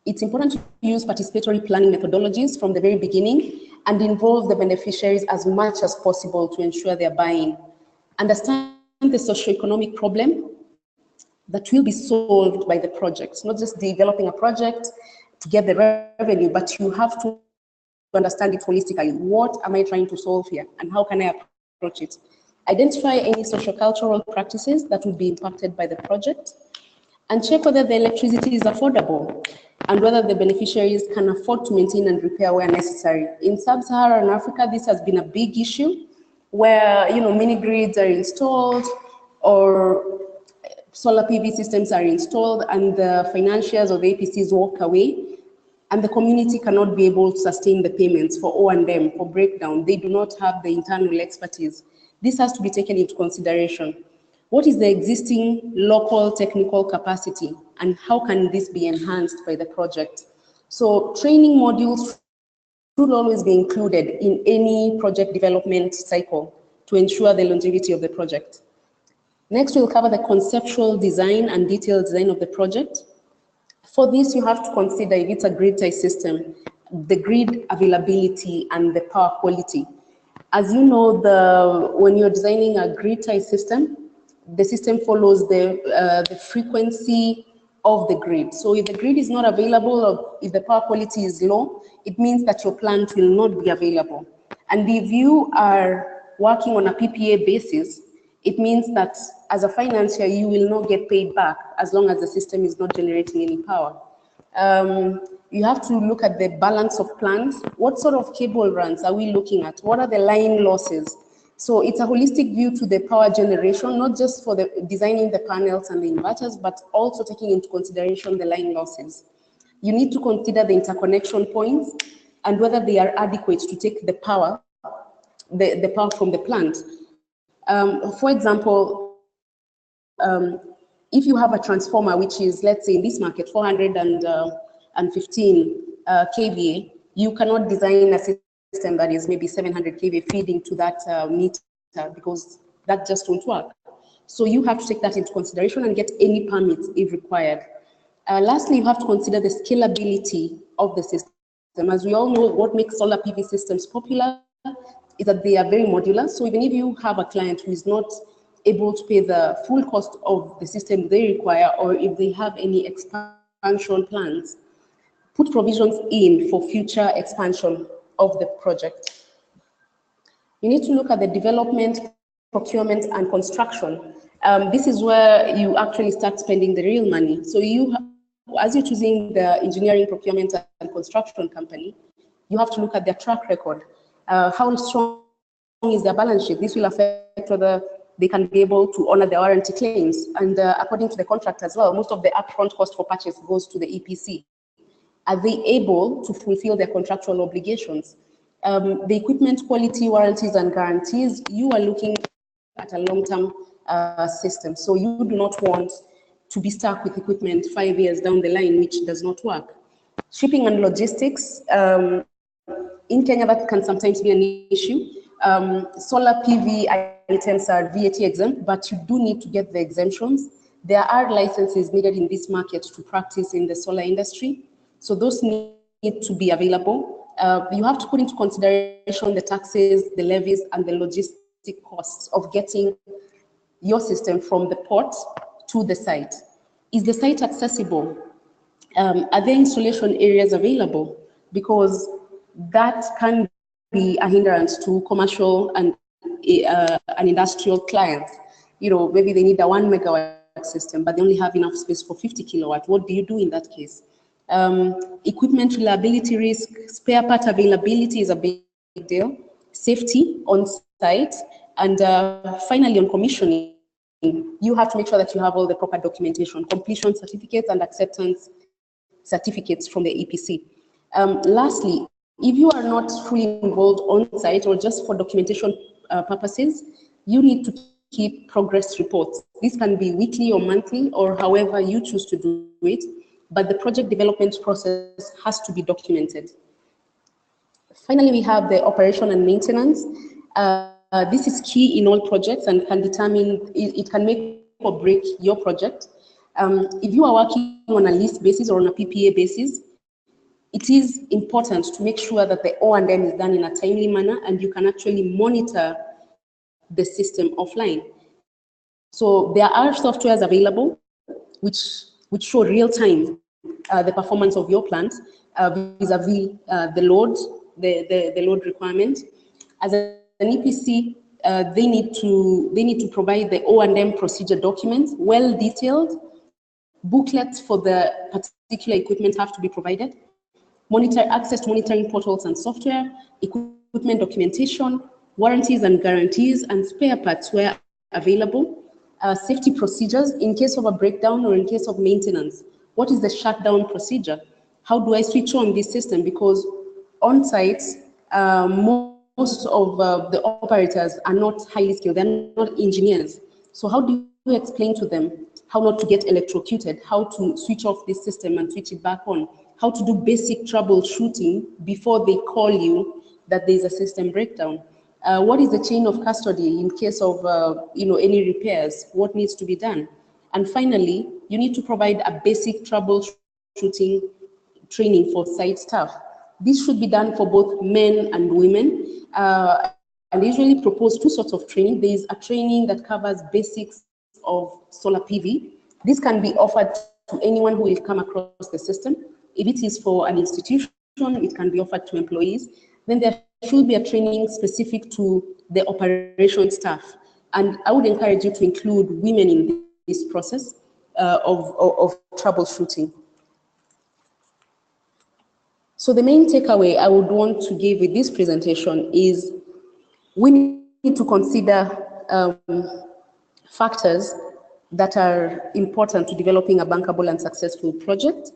It's important to use participatory planning methodologies from the very beginning and involve the beneficiaries as much as possible to ensure their buy-in. Understand the socioeconomic problem that will be solved by the project, not just developing a project to get the revenue, but you have to understand it holistically. What am I trying to solve here and how can I approach it? Identify any sociocultural practices that will be impacted by the project, and check whether the electricity is affordable and whether the beneficiaries can afford to maintain and repair where necessary. In sub-Saharan Africa, this has been a big issue where, mini grids are installed or solar PV systems are installed and the financiers or the APCs walk away and the community cannot be able to sustain the payments for O&M, for breakdown. They do not have the internal expertise. This has to be taken into consideration. What is the existing local technical capacity and how can this be enhanced by the project? So training modules should always be included in any project development cycle to ensure the longevity of the project. Next, we'll cover the conceptual design and detailed design of the project. For this, you have to consider if it's a grid-tie system, the grid availability and the power quality. As you know, when you're designing a grid-tie system, the system follows the frequency of the grid. So if the grid is not available or if the power quality is low, it means that your plant will not be available. And if you are working on a PPA basis, it means that as a financier, you will not get paid back as long as the system is not generating any power. You have to look at the balance of plant. What sort of cable runs are we looking at? What are the line losses? So it's a holistic view to the power generation, not just for the designing the panels and the inverters, but also taking into consideration the line losses. You need to consider the interconnection points and whether they are adequate to take the power, the power from the plant. For example, if you have a transformer, which is, let's say in this market, 415 kVA, you cannot design a system that is maybe 700 kVA feeding to that meter because that just won't work. So you have to take that into consideration and get any permits if required. Lastly, you have to consider the scalability of the system. As we all know, what makes solar PV systems popular is that they are very modular. So even if you have a client who is not able to pay the full cost of the system they require, or if they have any expansion plans, put provisions in for future expansion of the project. You need to look at the development, procurement, and construction. This is where you actually start spending the real money. So as you're choosing the engineering, procurement, and construction company, you have to look at their track record. How strong is their balance sheet? This will affect whether they can be able to honor their warranty claims. And according to the contract as well, most of the upfront cost for purchase goes to the EPC. Are they able to fulfill their contractual obligations? The equipment quality, warranties, and guarantees, you are looking at a long-term system. So you do not want to be stuck with equipment 5 years down the line, which does not work. Shipping and logistics, in Kenya, that can sometimes be an issue. Solar PV items are VAT exempt, but you do need to get the exemptions. There are licenses needed in this market to practice in the solar industry. So those need to be available. You have to put into consideration the taxes, the levies, and the logistic costs of getting your system from the port to the site. Is the site accessible? Are there installation areas available? Because that can be a hindrance to commercial and industrial clients. Maybe they need a 1 megawatt system, but they only have enough space for 50 kilowatt. What do you do in that case? Equipment reliability risk, spare part availability is a big deal. Safety on site, And finally, on commissioning, you have to make sure that you have all the proper documentation, completion certificates and acceptance certificates from the EPC. Lastly, if you are not fully involved on site or just for documentation purposes, you need to keep progress reports. This can be weekly or monthly or however you choose to do it, but the project development process has to be documented. Finally, we have the operation and maintenance. This is key in all projects and can determine, it can make or break your project. If you are working on a lease basis or on a PPA basis, it is important to make sure that the O&M is done in a timely manner and you can actually monitor the system offline. So there are softwares available which show real time the performance of your plant vis-a-vis the load requirement. As an EPC, they need to provide the O&M procedure documents, well detailed. Booklets for the particular equipment have to be provided. Access to monitoring portals and software, equipment documentation, warranties and guarantees, and spare parts where available. Safety procedures in case of a breakdown or in case of maintenance. What is the shutdown procedure? How do I switch on this system? Because on site, most of the operators are not highly skilled, they're not engineers. So how do you explain to them how not to get electrocuted, how to switch off this system and switch it back on, how to do basic troubleshooting before they call you that there's a system breakdown? What is the chain of custody in case of any repairs? What needs to be done? And finally, you need to provide a basic troubleshooting training for site staff. This should be done for both men and women. And they usually propose two sorts of training. There is a training that covers basics of solar PV. This can be offered to anyone who will come across the system. If it is for an institution, it can be offered to employees. Then there should be a training specific to the operation staff. And I would encourage you to include women in this process of troubleshooting. So the main takeaway I would want to give with this presentation is we need to consider factors that are important to developing a bankable and successful project,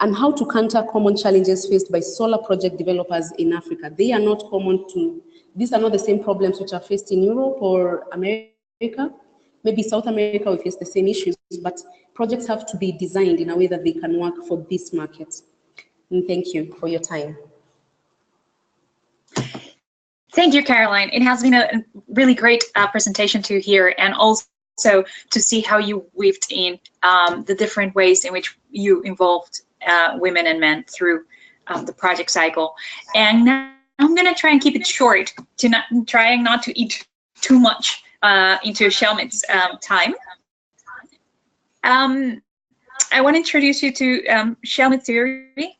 and how to counter common challenges faced by solar project developers in Africa. They are not common to, these are not the same problems which are faced in Europe or America. Maybe South America will face the same issues, but projects have to be designed in a way that they can work for this market. And thank you for your time. Thank you, Caroline. It has been a really great presentation to hear, and also to see how you weaved in the different ways in which you involved women and men through the project cycle. And now I'm going to try and keep it short, trying not to eat too much into Shelmit's time. I want to introduce you to Shelmit Theory.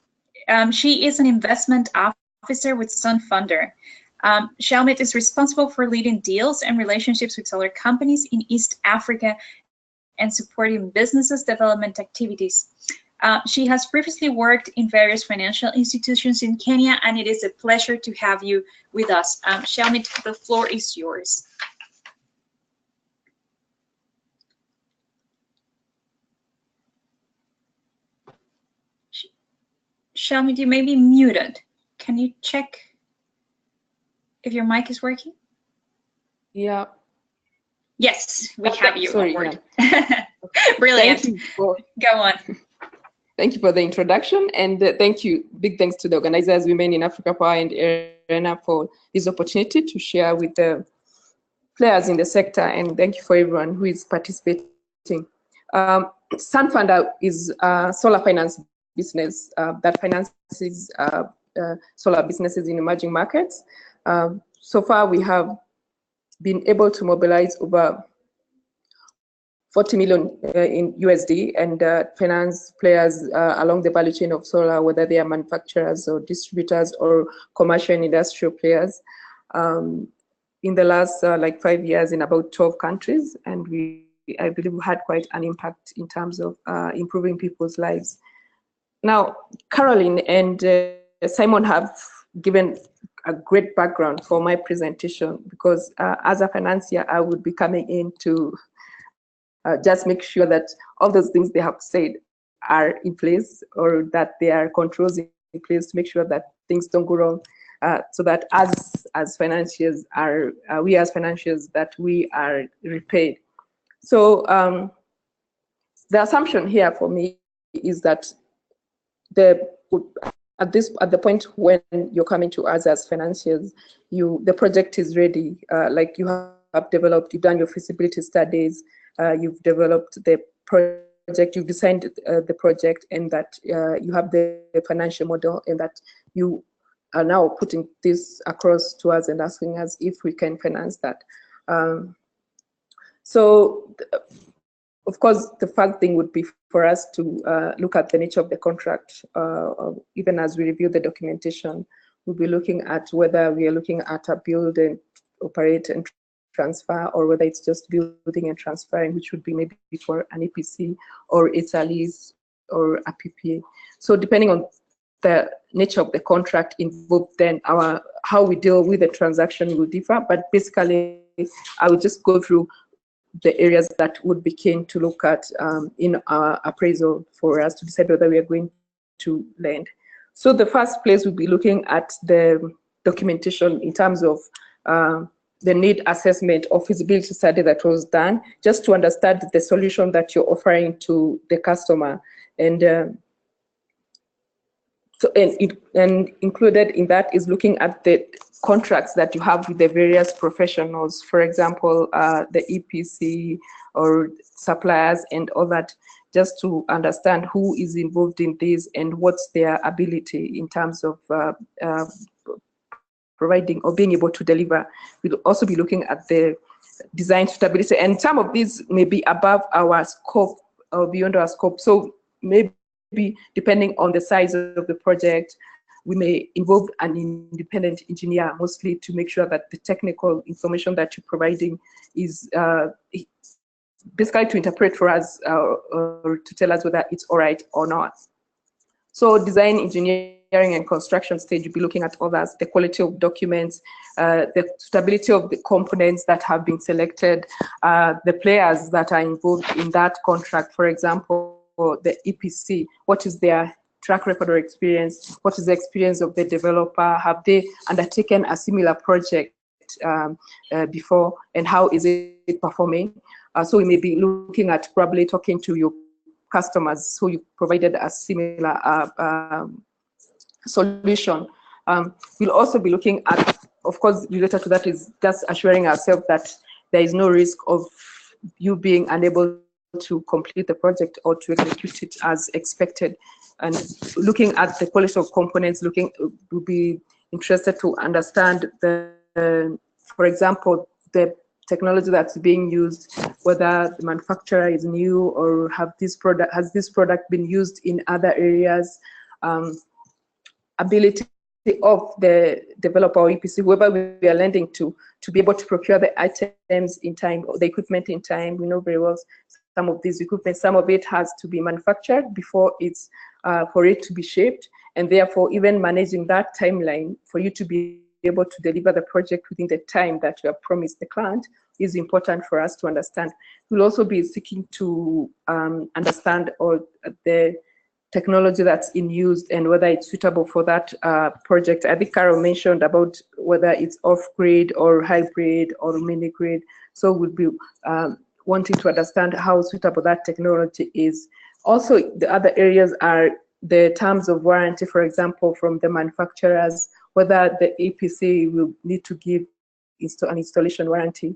She is an investment officer with Sun Funder. Shelmit is responsible for leading deals and relationships with solar companies in East Africa and supporting businesses development activities. She has previously worked in various financial institutions in Kenya, and it is a pleasure to have you with us. Shelmit, the floor is yours. Shelmit, you may be muted. Can you check if your mic is working? Yeah. Yes, we have you. Sorry, yeah. Brilliant. Go on. Thank you for the introduction, and thank you. Big thanks to the organizers, Women in Africa Power and IRENA, for this opportunity to share with the players in the sector, and thank you for everyone who is participating. Sun Funder is a solar finance business that finances solar businesses in emerging markets. So far, we have been able to mobilize over 40 million in USD and finance players along the value chain of solar, whether they are manufacturers or distributors or commercial and industrial players, in the last like 5 years in about 12 countries. And I believe we had quite an impact in terms of improving people's lives. Now, Caroline and Simon have given a great background for my presentation, because as a financier, I would be coming in to just make sure that all those things they have said are in place, or that there are controls in place to make sure that things don't go wrong, so that as financiers we as financiers that we are repaid. So the assumption here for me is that at the point when you're coming to us as financiers, the project is ready. Like you've done your feasibility studies, you've developed the project, you've designed the project, and that you have the financial model, and that you are now putting this across to us and asking us if we can finance that. So, of course, the first thing would be for us to look at the nature of the contract. Even as we review the documentation, we'll be looking at whether we are looking at a build and operate and transfer, or whether it's just building and transferring, which would be maybe for an EPC, or it's a lease or a PPA. So depending on the nature of the contract involved, then how we deal with the transaction will differ. But basically, I would just go through the areas that would be keen to look at in our appraisal for us to decide whether we are going to lend. So the first place we'll be looking at the documentation in terms of the need assessment or feasibility study that was done, just to understand the solution that you're offering to the customer. And and included in that is looking at the contracts that you have with the various professionals, for example, the EPC or suppliers and all that, just to understand who is involved in this and what's their ability in terms of providing or being able to deliver. We'll also be looking at the design suitability, and some of these may be above our scope or beyond our scope. So maybe depending on the size of the project, we may involve an independent engineer mostly to make sure that the technical information that you're providing is basically to interpret for us or to tell us whether it's all right or not. So design, engineering, and construction stage, you'll be looking at all that, the quality of documents, the stability of the components that have been selected, the players that are involved in that contract. For example, the EPC, what is their track record or experience? What is the experience of the developer? Have they undertaken a similar project before, and how is it performing? So we may be looking at probably talking to your customers who you provided a similar solution. We'll also be looking at, of course, related to that is just assuring ourselves that there is no risk of you being unable to complete the project or to execute it as expected. And looking at the quality of components, we'll be interested to understand for example, the technology that's being used, whether the manufacturer is new or has this product been used in other areas, ability of the developer or EPC, whoever we are lending to be able to procure the items in time, or the equipment in time. We know very well some of these equipment, some of it has to be manufactured before it's for it to be shipped, and therefore even managing that timeline for you to be able to deliver the project within the time that you have promised the client is important for us to understand. We'll also be seeking to understand the technology that's in use and whether it's suitable for that project. I think Carol mentioned about whether it's off-grid or hybrid or mini-grid. So we'll be wanting to understand how suitable that technology is. Also, the other areas are the terms of warranty, for example, from the manufacturers, whether the EPC will need to give an installation warranty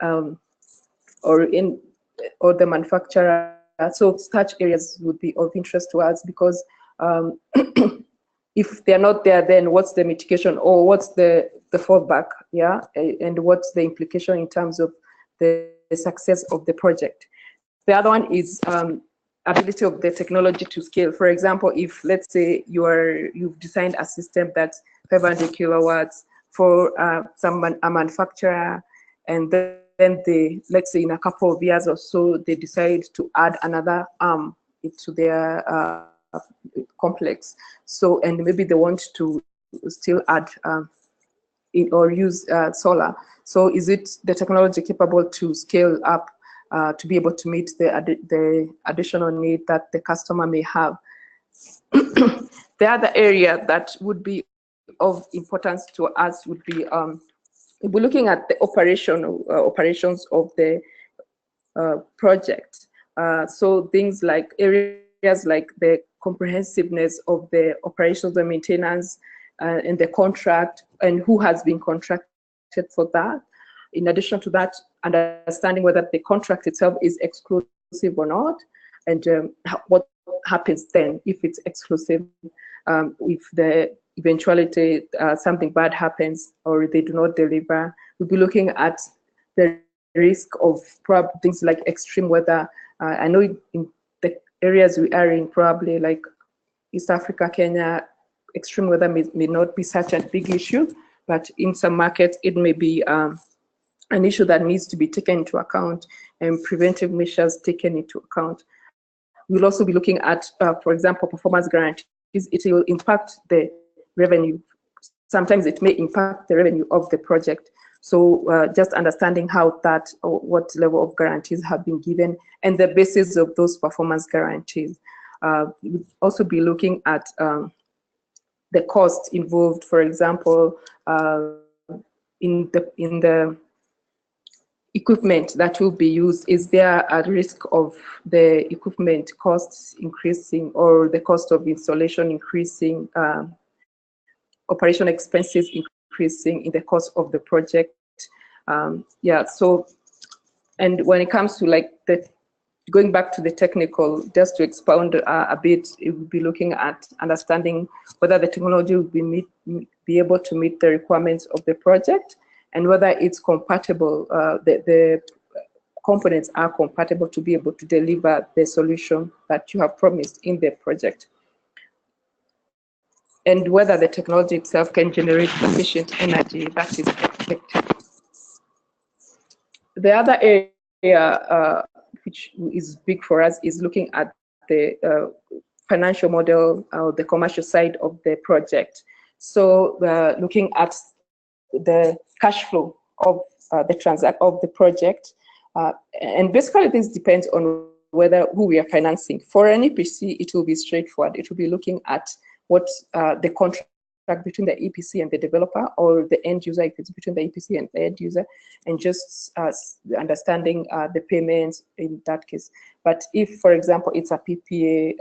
or the manufacturer. So such areas would be of interest to us, because if they're not there, then what's the mitigation or what's the fallback, yeah, and what's the implication in terms of the success of the project. The other one is ability of the technology to scale. For example, if let's say you've designed a system that's 500 kilowatts for a manufacturer, and then let's say in a couple of years or so, they decide to add another arm into their complex. So, and maybe they want to still add or use solar. So is it the technology capable to scale up to be able to meet the additional need that the customer may have? The other area that would be of importance to us would be we're looking at the operations of the project. So things like areas like the comprehensiveness of the operations and maintenance and the contract, and who has been contracted for that. In addition to that, understanding whether the contract itself is exclusive or not, and what happens then if it's exclusive, if the eventuality something bad happens or they do not deliver. We'll be looking at the risk of things like extreme weather. I know in the areas we are in, probably like East Africa, Kenya, extreme weather may not be such a big issue, but in some markets it may be an issue that needs to be taken into account and preventive measures taken into account. We'll also be looking at, for example, performance guarantees. It will impact the revenue. Sometimes it may impact the revenue of the project. So just understanding how that, or what level of guarantees have been given and the basis of those performance guarantees. We'll also be looking at the cost involved, for example, in the equipment that will be used. Is there a risk of the equipment costs increasing or the cost of installation increasing, operation expenses increasing in the cost of the project? Yeah, so, and when it comes to like going back to the technical, just to expound a bit, it will be looking at understanding whether the technology will be able to meet the requirements of the project, and whether it's compatible, the components are compatible to be able to deliver the solution that you have promised in the project, and whether the technology itself can generate sufficient energy that is expected. The other area which is big for us is looking at the financial model, the commercial side of the project. So looking at the cash flow of the project, and basically this depends on who we are financing. For an EPC, it will be straightforward. It will be looking at what the contract between the EPC and the developer, or the end user, if it's between the EPC and the end user, and just understanding the payments in that case. But if, for example, it's a PPA,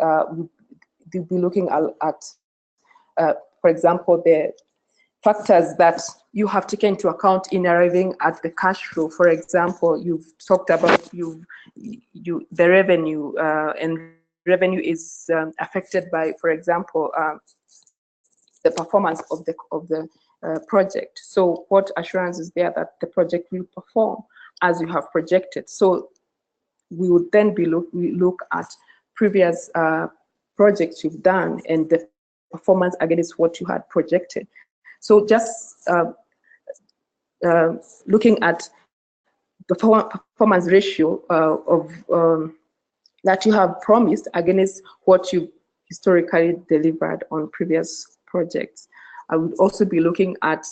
we'll be looking at for example, the factors that you have taken into account in arriving at the cash flow. For example, you've talked about the revenue, and revenue is affected by, for example, the performance of the project. So what assurance is there that the project will perform as you have projected? So we would then look at previous projects you've done and the performance against what you had projected. So just looking at the performance ratio of that you have promised against what you historically delivered on previous projects. I would also be looking at,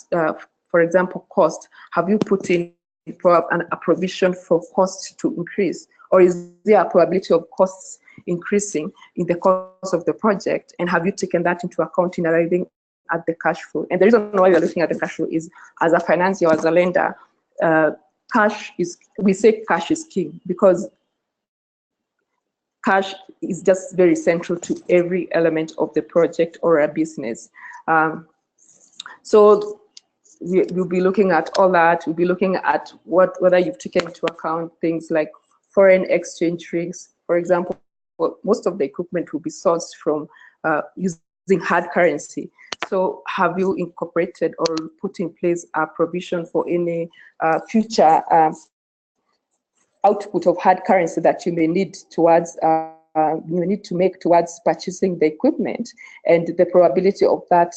for example, cost. Have you put in a provision for cost to increase, or is there a probability of costs increasing in the course of the project? And have you taken that into account in arriving at the cash flow? And the reason why we are looking at the cash flow is, as a financier or as a lender, we say cash is king, because cash is just very central to every element of the project or a business. So we'll be looking at all that. We'll be looking at whether you've taken into account things like foreign exchange risks. For example, most of the equipment will be sourced from using hard currency. So have you incorporated or put in place a provision for any future output of hard currency that you may need towards to make towards purchasing the equipment, and the probability of that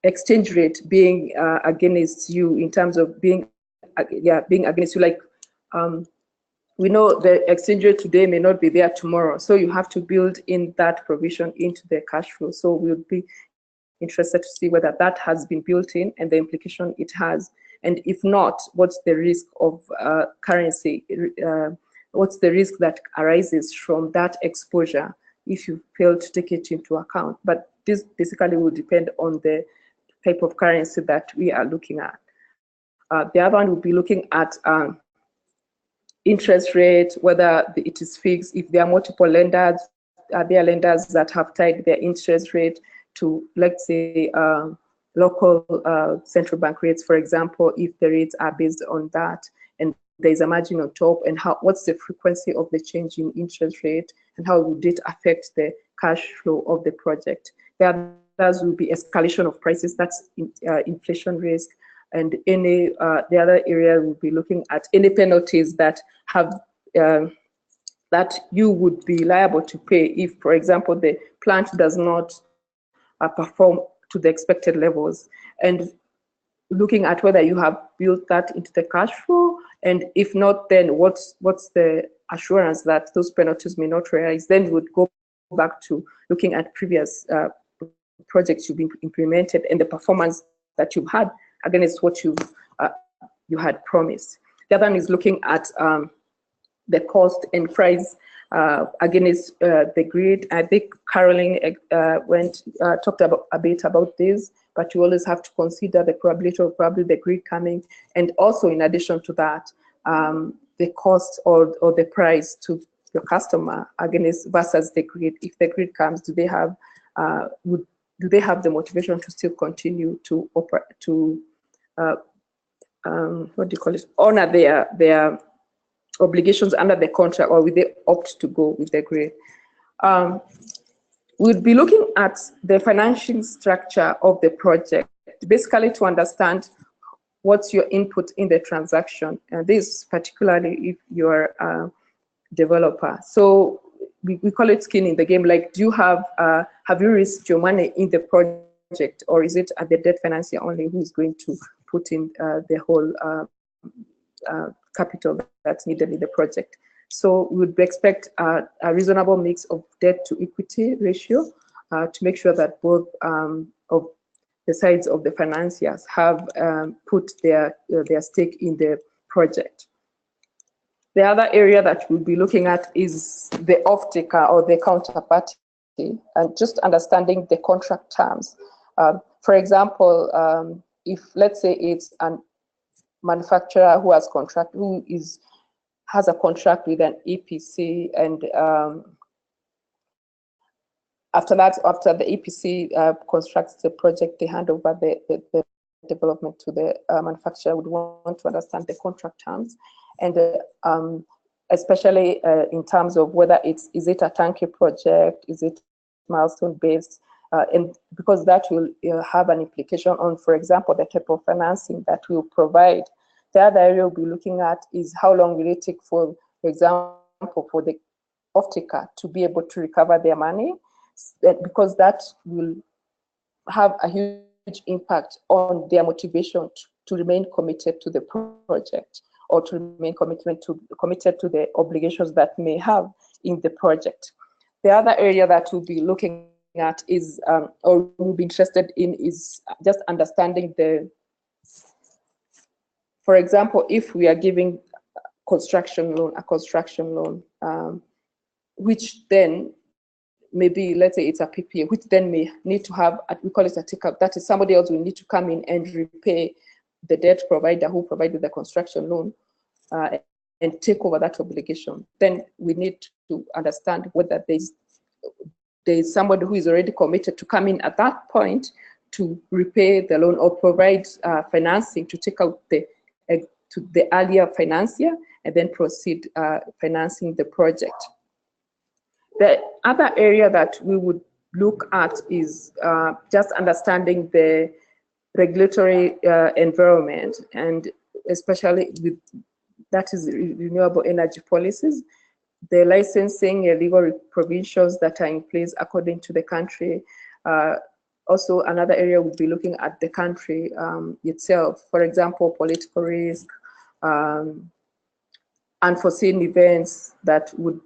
exchange rate being against you, in terms of being against you? Like we know the exchange rate today may not be there tomorrow, so you have to build in that provision into the cash flow. So we'll be interested to see whether that has been built in and the implication it has. And if not, what's the risk of currency? What's the risk that arises from that exposure if you fail to take it into account? But this basically will depend on the type of currency that we are looking at. The other one will be looking at interest rate, whether it is fixed. If there are multiple lenders, are there lenders that have tied their interest rate to, let's say, local central bank rates, for example, if the rates are based on that, and there's a margin on top, and what's the frequency of the change in interest rate, and how would it affect the cash flow of the project? The others will be escalation of prices, that's inflation risk, and any the other area will be looking at any penalties that have that you would be liable to pay if, for example, the plant does not perform to the expected levels, and looking at whether you have built that into the cash flow, and if not, then what's the assurance that those penalties may not rise. Then we would go back to looking at previous projects you've implemented and the performance that you've had against what you had promised. The other one is looking at the cost and price against the grid. I think Caroline talked a bit about this, but you always have to consider the probability of probably the grid coming, and also in addition to that, the cost or the price to your customer against versus the grid. If the grid comes, do they have the motivation to still continue to operate, to what do you call it, honor their obligations under the contract, or will they opt to go with the grid? We'll be looking at the financing structure of the project, basically to understand what's your input in the transaction, and this particularly if you're a developer. So we call it skin in the game. Like, do you have you risked your money in the project, or is it at the debt financier only who is going to put in the whole capital that's needed in the project? So we would expect a reasonable mix of debt to equity ratio to make sure that both of the sides of the financiers have put their stake in the project. The other area that we'll be looking at is the off-taker or the counterparty, and just understanding the contract terms. For example, if let's say it's a manufacturer who has a contract with an EPC, and after the EPC constructs the project, they hand over the development to the manufacturer. Would want to understand the contract terms, and especially in terms of whether is it a turnkey project, is it milestone based, and because that will have an implication on, for example, the type of financing that we'll provide. The other area we'll be looking at is how long will it take, for example, for the off-taker to be able to recover their money, because that will have a huge impact on their motivation to remain committed to the project, or to remain committed to the obligations that may have in the project. The other area that we'll be looking at is, or we'll be interested in, is just understanding for example, if we are giving a construction loan, which then maybe, let's say it's a PPA, which then may need to have, we call it a take-up, that is somebody else will need to come in and repay the debt provider who provided the construction loan and take over that obligation. Then we need to understand whether there's somebody who is already committed to come in at that point to repay the loan or provide financing to take out to the earlier financier and then proceed financing the project. The other area that we would look at is just understanding the regulatory environment, and especially with that is renewable energy policies, the licensing and legal provisions that are in place according to the country. Also, another area we'll be looking at the country itself. For example, political risk, unforeseen events that would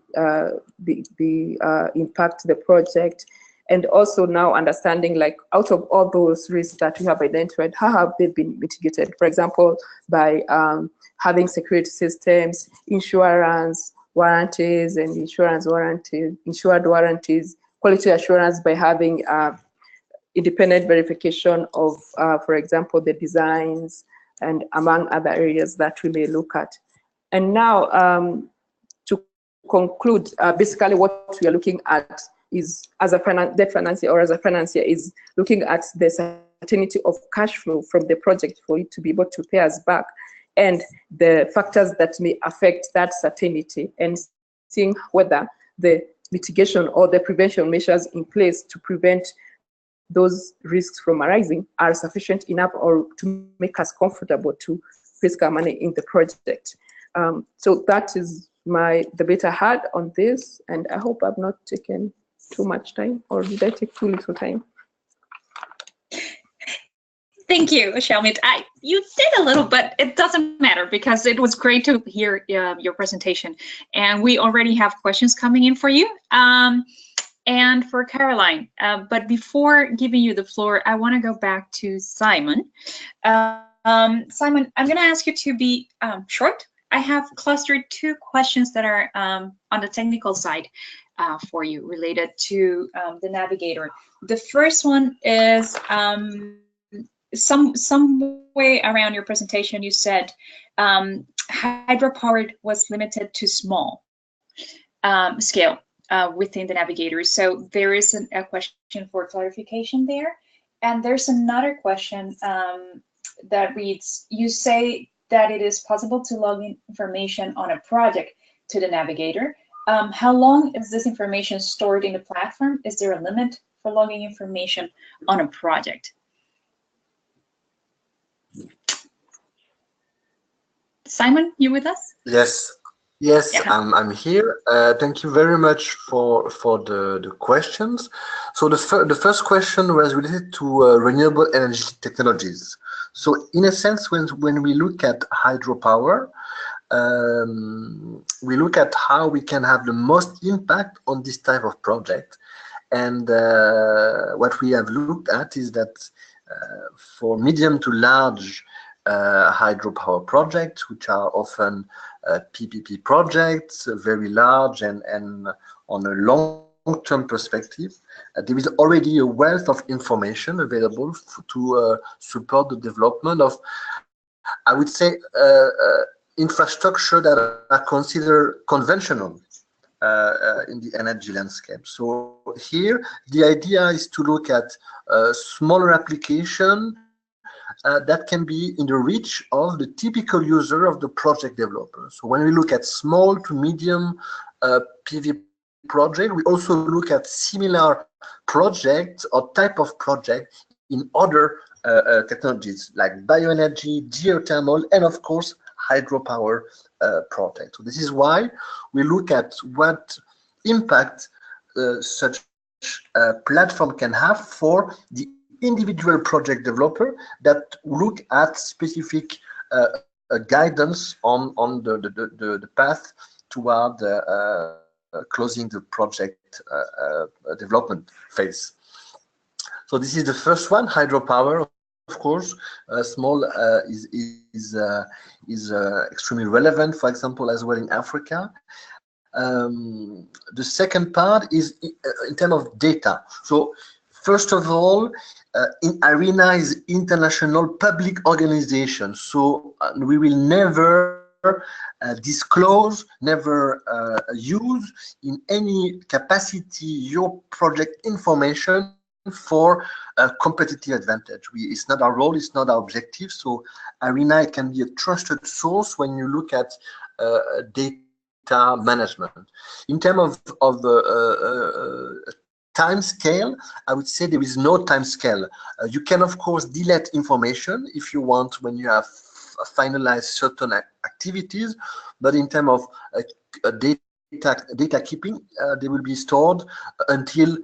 impact the project, and also now understanding, like, out of all those risks that we have identified, how have they been mitigated? For example, by having security systems, insurance warranties and insured warranties, quality assurance by having independent verification of, for example, the designs, and among other areas that we may look at. And now, to conclude, basically what we are looking at is, as a debt financier or as a financier, is looking at the certainty of cash flow from the project for it to be able to pay us back, and the factors that may affect that certainty, and seeing whether the mitigation or the prevention measures in place to prevent those risks from arising are sufficient enough or to make us comfortable to risk our money in the project. So that is the bit I had on this, and I hope I've not taken too much time, or did I take too little time? Thank you, Shalmit. You did a little, but it doesn't matter because it was great to hear your presentation. And we already have questions coming in for you and for Caroline. But before giving you the floor, I want to go back to Simon. Simon, I'm going to ask you to be short. I have clustered 2 questions that are on the technical side for you related to the Navigator. The first one is some way around your presentation you said hydropower was limited to small scale within the Navigator. So there is a question for clarification there. And there's another question that reads, you say that it is possible to log in information on a project to the Navigator. How long is this information stored in the platform? Is there a limit for logging information on a project? Simon, you with us? Yes, yeah. I'm here. Thank you very much for the questions. So the first question was related to renewable energy technologies. So in a sense, when we look at hydropower, we look at how we can have the most impact on this type of project. And what we have looked at is that for medium to large hydropower projects, which are often PPP projects, very large and on a long-term perspective, there is already a wealth of information available to support the development of, I would say, infrastructure that are considered conventional in the energy landscape. So here, the idea is to look at smaller application that can be in the reach of the typical user of the project developer. So when we look at small to medium PV project, we also look at similar projects or type of project in other technologies like bioenergy, geothermal, and of course hydropower project. So this is why we look at what impact such a platform can have for the individual project developer that look at specific guidance on the path toward closing the project development phase. So this is the first one, hydropower. Of course, small is extremely relevant, for example, as well in Africa. The second part is in terms of data. So first of all, in IRENA is international public organization. So we will never disclose, never use in any capacity your project information for a competitive advantage. It's not our role, it's not our objective. So IRENA can be a trusted source when you look at data management. In terms of the time scale, I would say there is no time scale. You can of course delete information if you want when you have finalized certain activities, but in terms of data keeping, they will be stored until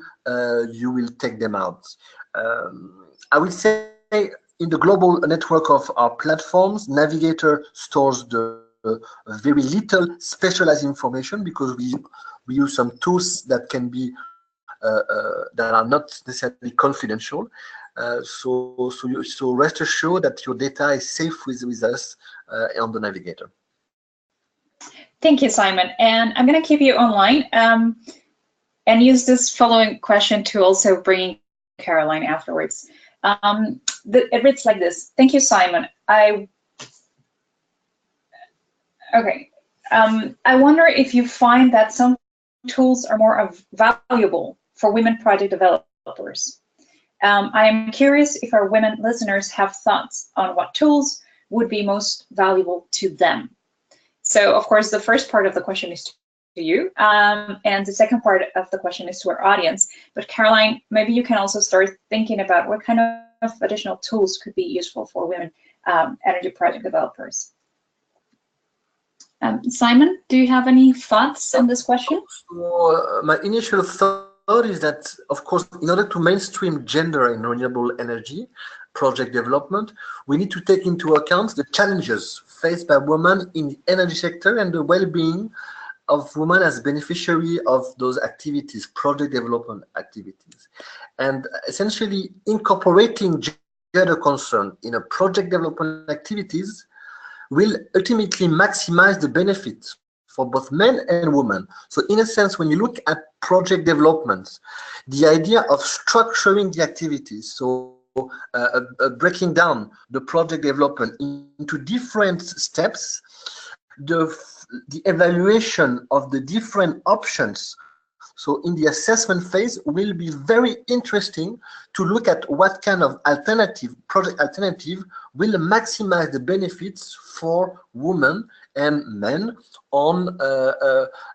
you will take them out. I would say in the global network of our platforms, Navigator stores the very little specialized information because we use some tools that can be that are not necessarily confidential. So rest assured that your data is safe with us on the Navigator. Thank you, Simon. And I'm going to keep you online and use this following question to also bring Caroline afterwards. It reads like this. Thank you, Simon. I wonder if you find that some tools are more valuable for women project developers. I am curious if our women listeners have thoughts on what tools would be most valuable to them. So, of course, the first part of the question is to you, and the second part of the question is to our audience. But Caroline, maybe you can also start thinking about what kind of additional tools could be useful for women energy project developers. Simon, do you have any thoughts on this question? So, my initial thought is that, of course, in order to mainstream gender in renewable energy project development, we need to take into account the challenges faced by women in the energy sector and the well-being of women as beneficiary of those activities, project development activities. And essentially incorporating gender concern in a project development activities will ultimately maximize the benefits for both men and women. So in a sense, when you look at project development, the idea of structuring the activities, so breaking down the project development into different steps, the evaluation of the different options, so in the assessment phase, will be very interesting to look at what kind of project alternative will maximize the benefits for women and men on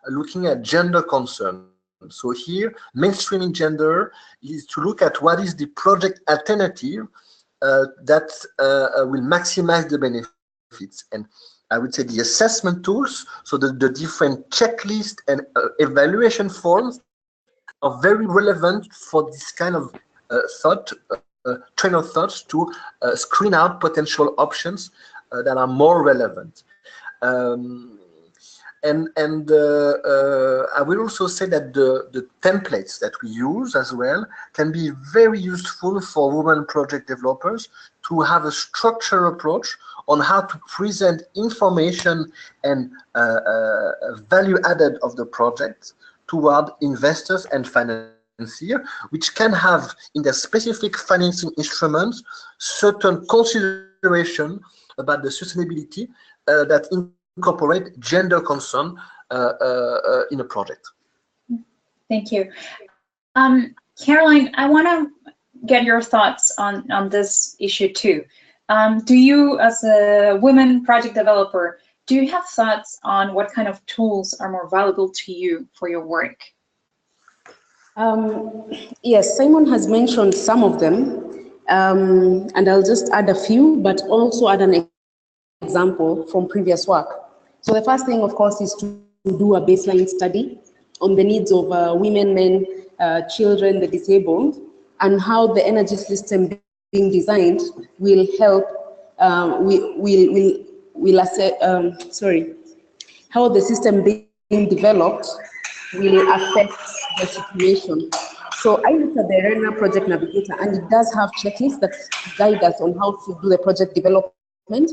looking at gender concern. So here, mainstreaming gender is to look at what is the project alternative that will maximize the benefits. And I would say the assessment tools, so the different checklists and evaluation forms are very relevant for this kind of train of thoughts to screen out potential options that are more relevant. And I will also say that the templates that we use as well can be very useful for women project developers to have a structured approach on how to present information and value added of the project toward investors and financiers, which can have in their specific financing instruments certain consideration about the sustainability that incorporate gender concern in a project. Thank you. Caroline, I want to get your thoughts on this issue too. Do you, as a women project developer, do you have thoughts on what kind of tools are more valuable to you for your work? Yes, Simon has mentioned some of them, and I'll just add a few, but also add an example from previous work. So the first thing, of course, is to do a baseline study on the needs of women, men, children, the disabled, and how the energy system being designed will help, how the system being developed will affect the situation. So I looked at the IRENA Project Navigator, and it does have checklists that guide us on how to do the project development.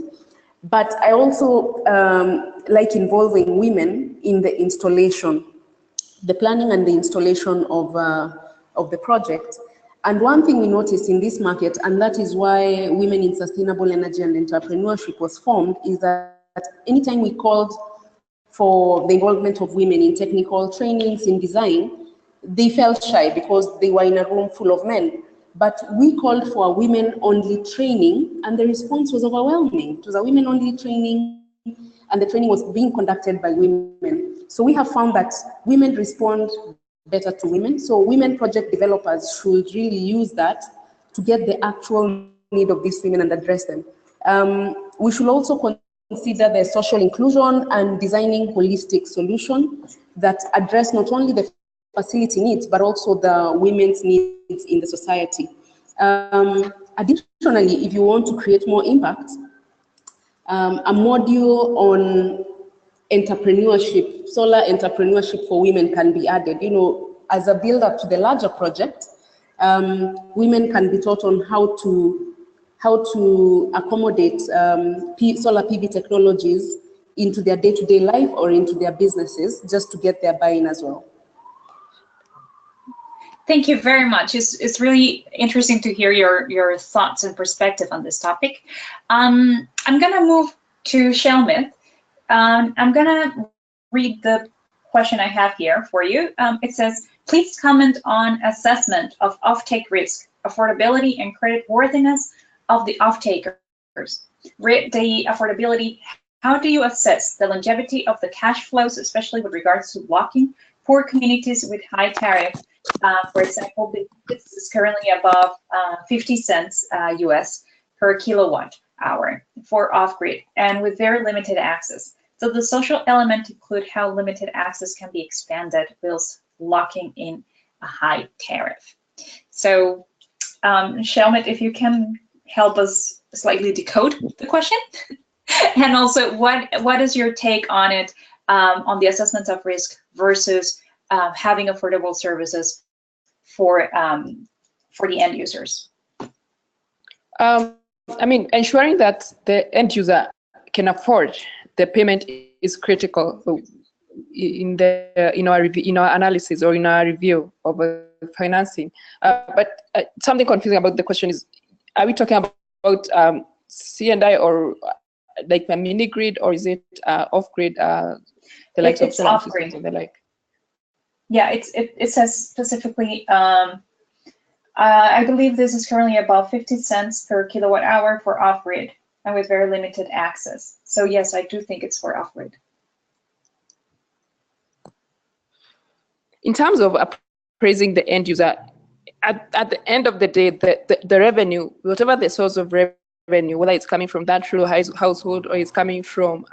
But I also like involving women in the installation, the planning and the installation of the project. And one thing we noticed in this market, and that is why Women in Sustainable Energy and Entrepreneurship was formed, is that anytime we called for the involvement of women in technical trainings, in design, they felt shy because they were in a room full of men. But we called for a women-only training, and the response was overwhelming. It was a women-only training, and the training was being conducted by women. So we have found that women respond better to women. So women project developers should really use that to get the actual need of these women and address them. We should also consider the social inclusion and designing holistic solutions that address not only the facility needs, but also the women's needs in the society. Additionally, if you want to create more impact, a module on entrepreneurship, solar entrepreneurship for women can be added. You know, as a build-up to the larger project, women can be taught on how to accommodate solar PV technologies into their day-to-day life or into their businesses, just to get their buy-in as well. Thank you very much. It's really interesting to hear your thoughts and perspective on this topic. I'm gonna move to Shelmith. I'm gonna read the question I have here for you. It says, please comment on assessment of offtake risk, affordability and credit worthiness of the off-takers. Rate the affordability. How do you assess the longevity of the cash flows, especially with regards to blocking poor communities with high tariff? For example, this is currently above 50 cents US per kilowatt hour for off-grid and with very limited access. So the social element include how limited access can be expanded whilst locking in a high tariff. So Shelmith, if you can help us slightly decode the question. And also, what is your take on it, on the assessment of risk versus having affordable services for the end users? I mean, ensuring that the end user can afford the payment is critical in our analysis or in our review of financing. But something confusing about the question is, are we talking about C&I or like a mini grid, or is it off-grid, the likes of solar systems and the like? Yeah, it says specifically, I believe this is currently about 50 cents per kilowatt hour for off-grid and with very limited access. So yes, I do think it's for off-grid. In terms of appraising the end user, at the end of the day, the revenue, whatever the source of revenue, whether it's coming from that rural household or it's coming from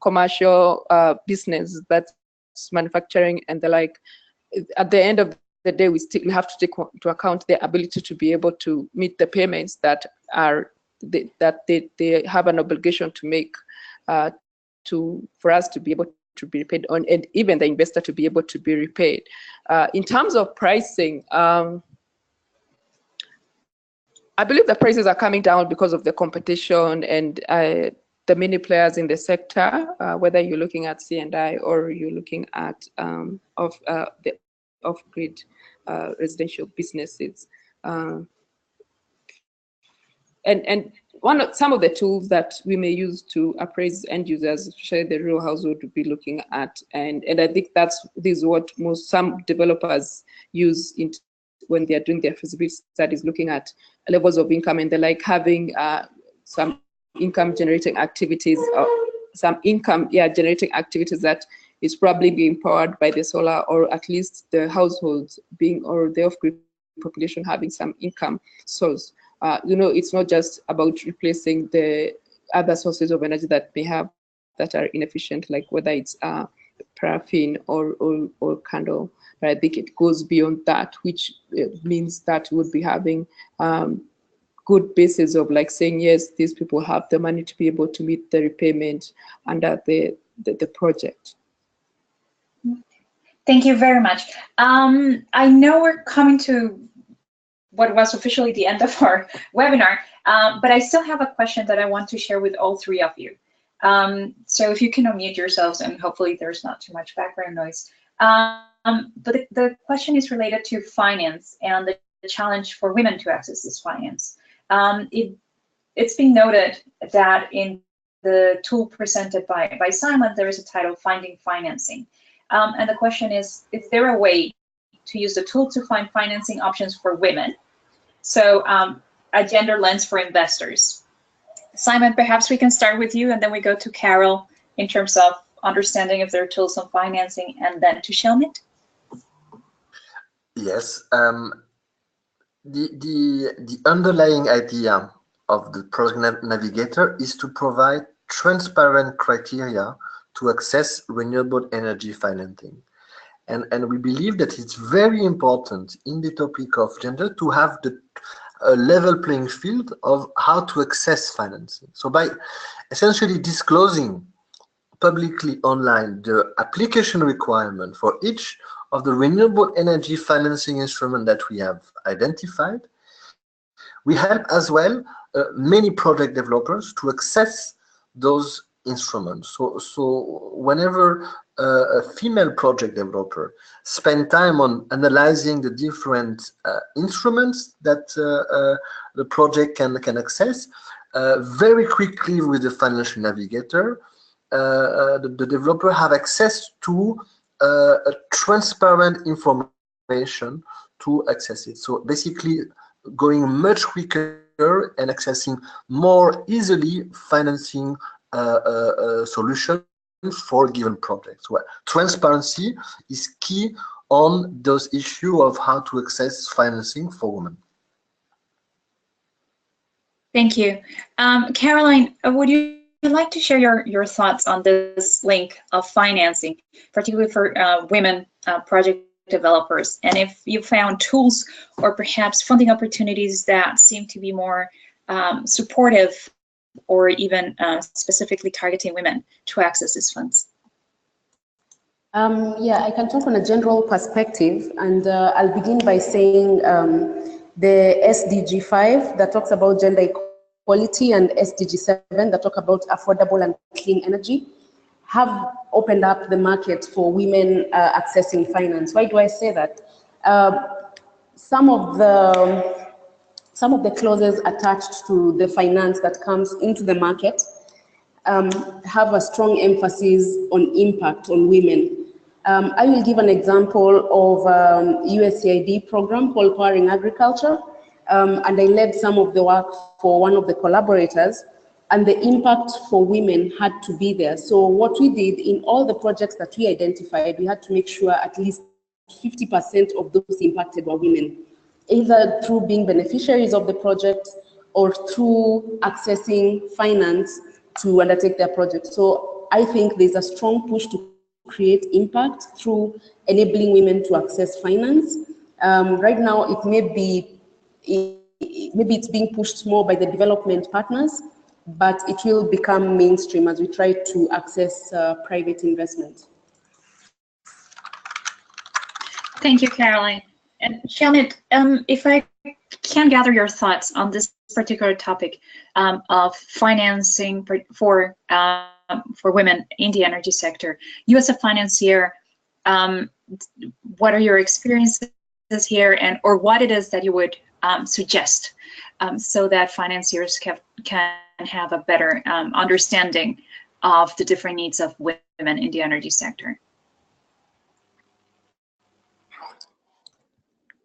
commercial business that's manufacturing and the like, at the end of the day, we have to take into account their ability to be able to meet the payments that they have an obligation to make for us to be able to be repaid on, and even the investor to be able to be repaid. In terms of pricing, I believe the prices are coming down because of the competition and the many players in the sector, whether you're looking at C&I or you're looking at the off-grid residential businesses. And some of the tools that we may use to appraise end users, especially the rural household, to be looking at, and I think this is what some developers use when they are doing their feasibility studies, looking at levels of income and the like, having some income generating activities, generating activities that is probably being powered by the solar, or at least the households or the off-grid population having some income source. It's not just about replacing the other sources of energy that are inefficient, like whether it's paraffin or candle. But I think it goes beyond that, which means that we would be having good basis of like saying, yes, these people have the money to be able to meet the repayment under the project. Thank you very much. I know we're coming to what was officially the end of our webinar, but I still have a question that I want to share with all three of you. So if you can unmute yourselves, and hopefully there's not too much background noise. But the question is related to finance and the challenge for women to access this finance. It's been noted that in the tool presented by Simon, there is a title, Finding Financing. And the question is there a way to use the tool to find financing options for women? So a gender lens for investors. Simon, perhaps we can start with you, and then we go to Carol in terms of understanding if there are tools on financing, and then to Shelmith. Yes, the underlying idea of the Project Navigator is to provide transparent criteria to access renewable energy financing. And we believe that it's very important in the topic of gender to have a level playing field of how to access financing. So by essentially disclosing publicly online the application requirement for each of the renewable energy financing instruments that we have identified. We help as well many project developers to access those instruments. So whenever a female project developer spend time on analyzing the different instruments that the project can access, very quickly with the financial navigator, the developer have access to a transparent information to access it. So basically going much quicker and accessing more easily financing solutions for given projects. Well, transparency is key on those issues of how to access financing for women. Thank you. Caroline, would you like to share your thoughts on this link of financing, particularly for women project developers, and if you found tools or perhaps funding opportunities that seem to be more supportive or even specifically targeting women to access these funds? Yeah, I can talk on a general perspective, and I'll begin by saying the SDG 5 that talks about gender equality and SDG 7 that talk about affordable and clean energy have opened up the market for women accessing finance. Why do I say that? Some of the clauses attached to the finance that comes into the market have a strong emphasis on impact on women. I will give an example of USAID program called Powering Agriculture, and I led some of the work for one of the collaborators, and the impact for women had to be there. So what we did in all the projects that we identified, we had to make sure at least 50% of those impacted were women, either through being beneficiaries of the project or through accessing finance to undertake their project. So I think there's a strong push to create impact through enabling women to access finance. Right now, maybe it's being pushed more by the development partners, but it will become mainstream as we try to access private investment. Thank you, Caroline. And Janet, if I can gather your thoughts on this particular topic of financing for women in the energy sector, you as a financier, what are your experiences here, or what it is that you would suggest so that financiers can have a better understanding of the different needs of women in the energy sector?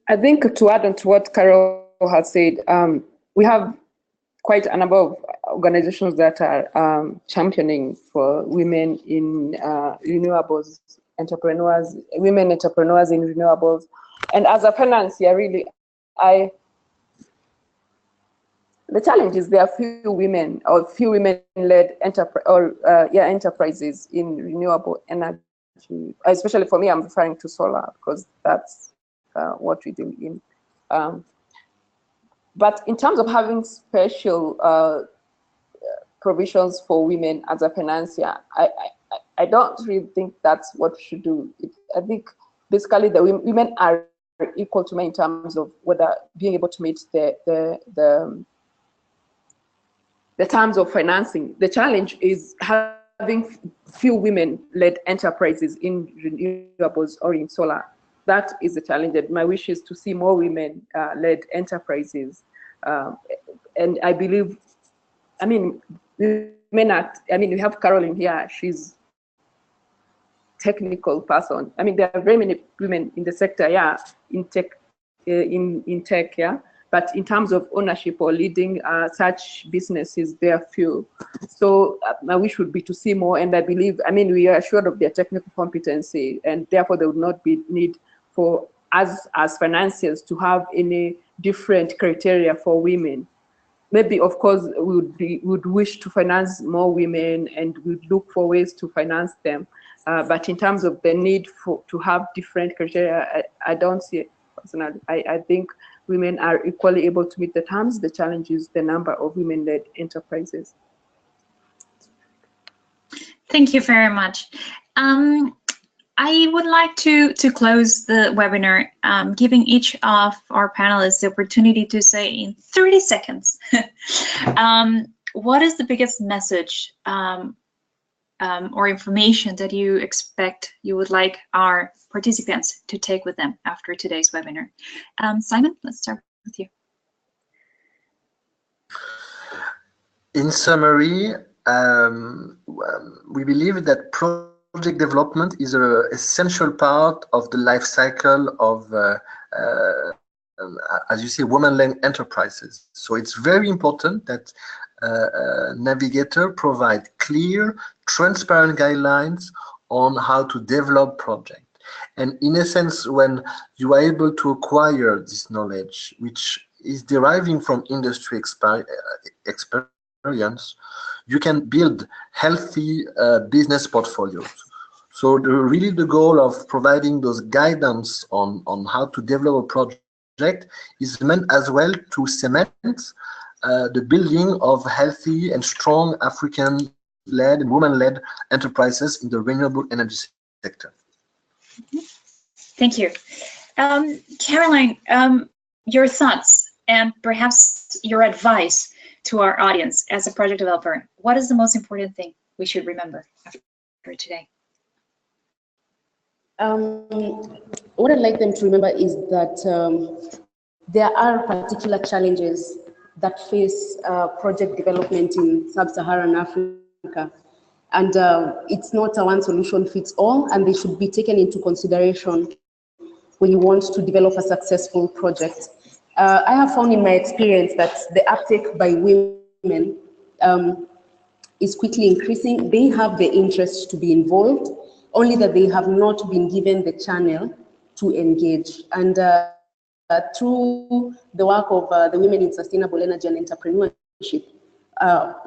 I think to add on to what Carol has said, we have quite a number of organizations that are championing for women in renewables, women entrepreneurs in renewables. And as a financier, really, the challenge is there are few women or few women-led enterprises in renewable energy. Especially for me, I'm referring to solar because that's what we do in. But in terms of having special provisions for women as a financier, I don't really think that's what we should do. I think basically the women are equal to men in terms of whether being able to meet the terms of financing. The challenge is having few women-led enterprises in renewables or in solar. That is the challenge. And my wish is to see more women-led enterprises. And I believe, we have Caroline here. She's technical person. There are very many women in the sector, yeah, in tech, yeah. But in terms of ownership or leading such businesses, there are few. So my wish would be to see more. And I believe, we are assured of their technical competency, and therefore there would not be need for us as financiers to have any different criteria for women. Maybe, of course, we would wish to finance more women and we'd look for ways to finance them. But in terms of the need to have different criteria, I don't see it personally. I think women are equally able to meet the terms. The challenge is the number of women-led enterprises. Thank you very much. I would like to close the webinar, giving each of our panelists the opportunity to say in 30 seconds, what is the biggest message or information that you expect you would like our participants to take with them after today's webinar? Simon, let's start with you. In summary, we believe that project development is an essential part of the life cycle of, as you say, women-led enterprises. So it's very important that Navigator provide clear, transparent guidelines on how to develop projects. And in a sense, when you are able to acquire this knowledge, which is deriving from industry experience, you can build healthy business portfolios. So really the goal of providing those guidance on how to develop a project is meant as well to cement the building of healthy and strong African-led and women-led enterprises in the renewable energy sector. Thank you. Caroline, your thoughts and perhaps your advice to our audience as a project developer. What is the most important thing we should remember after today? What I'd like them to remember is that there are particular challenges that face project development in sub-Saharan Africa. And it's not a one solution fits all, and they should be taken into consideration when you want to develop a successful project. I have found in my experience that the uptake by women is quickly increasing. They have the interest to be involved, only that they have not been given the channel to engage. And through the work of the Women in Sustainable Energy and Entrepreneurship,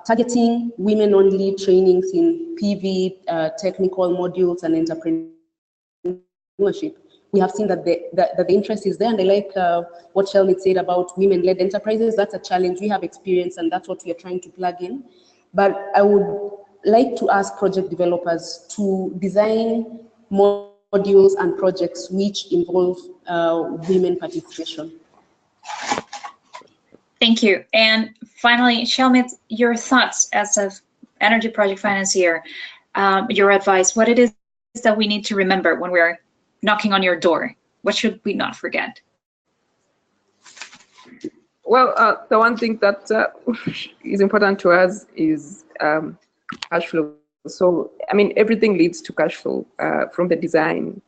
targeting women-only trainings in PV, technical modules, and entrepreneurship, we have seen that the interest is there. And I like what Shelmit said about women-led enterprises. That's a challenge we have experienced, and that's what we are trying to plug in. But I would like to ask project developers to design modules and projects which involve women participation. Thank you. And finally, Shelmit, your thoughts as an energy project financier, your advice, what it is that we need to remember when we're knocking on your door. What should we not forget? Well, the one thing that is important to us is cash flow. So, I mean, everything leads to cash flow, from the design,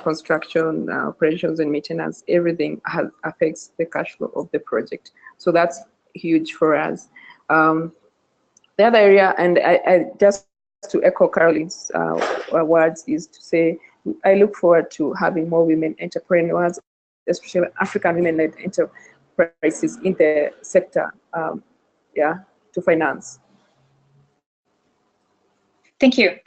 construction, operations, and maintenance. Everything affects the cash flow of the project. So that's huge for us. The other area, and I just to echo Caroline's words, is to say, I look forward to having more women entrepreneurs, especially African women-led enterprises in the sector, to finance. Thank you.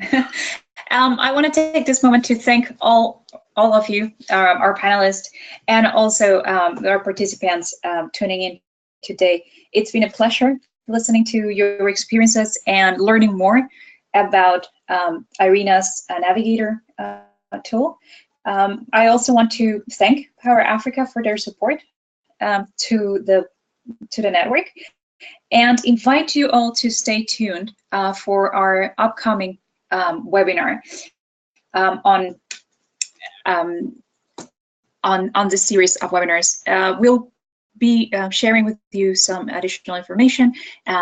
I want to take this moment to thank all of you, our panelists, and also our participants tuning in today. It's been a pleasure listening to your experiences and learning more about IRENA's Navigator tool. I also want to thank Power Africa for their support to the network, and invite you all to stay tuned for our upcoming webinar on this series of webinars. We'll be sharing with you some additional information,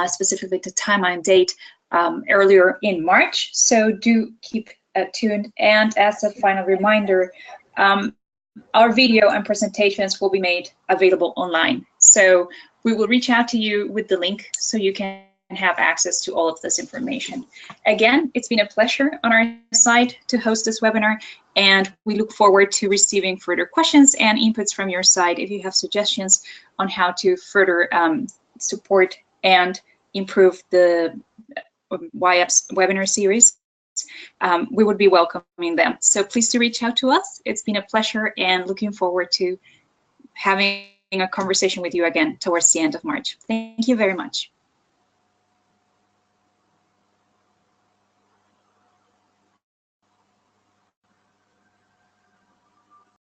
specifically the time and date earlier in March. So do keep tuned. And as a final reminder, our video and presentations will be made available online. So we will reach out to you with the link so you can have access to all of this information. Again, it's been a pleasure on our side to host this webinar, and we look forward to receiving further questions and inputs from your side if you have suggestions on how to further support and improve the WiAP's webinar series. We would be welcoming them. So please do reach out to us. It's been a pleasure, and looking forward to having a conversation with you again towards the end of March. Thank you very much.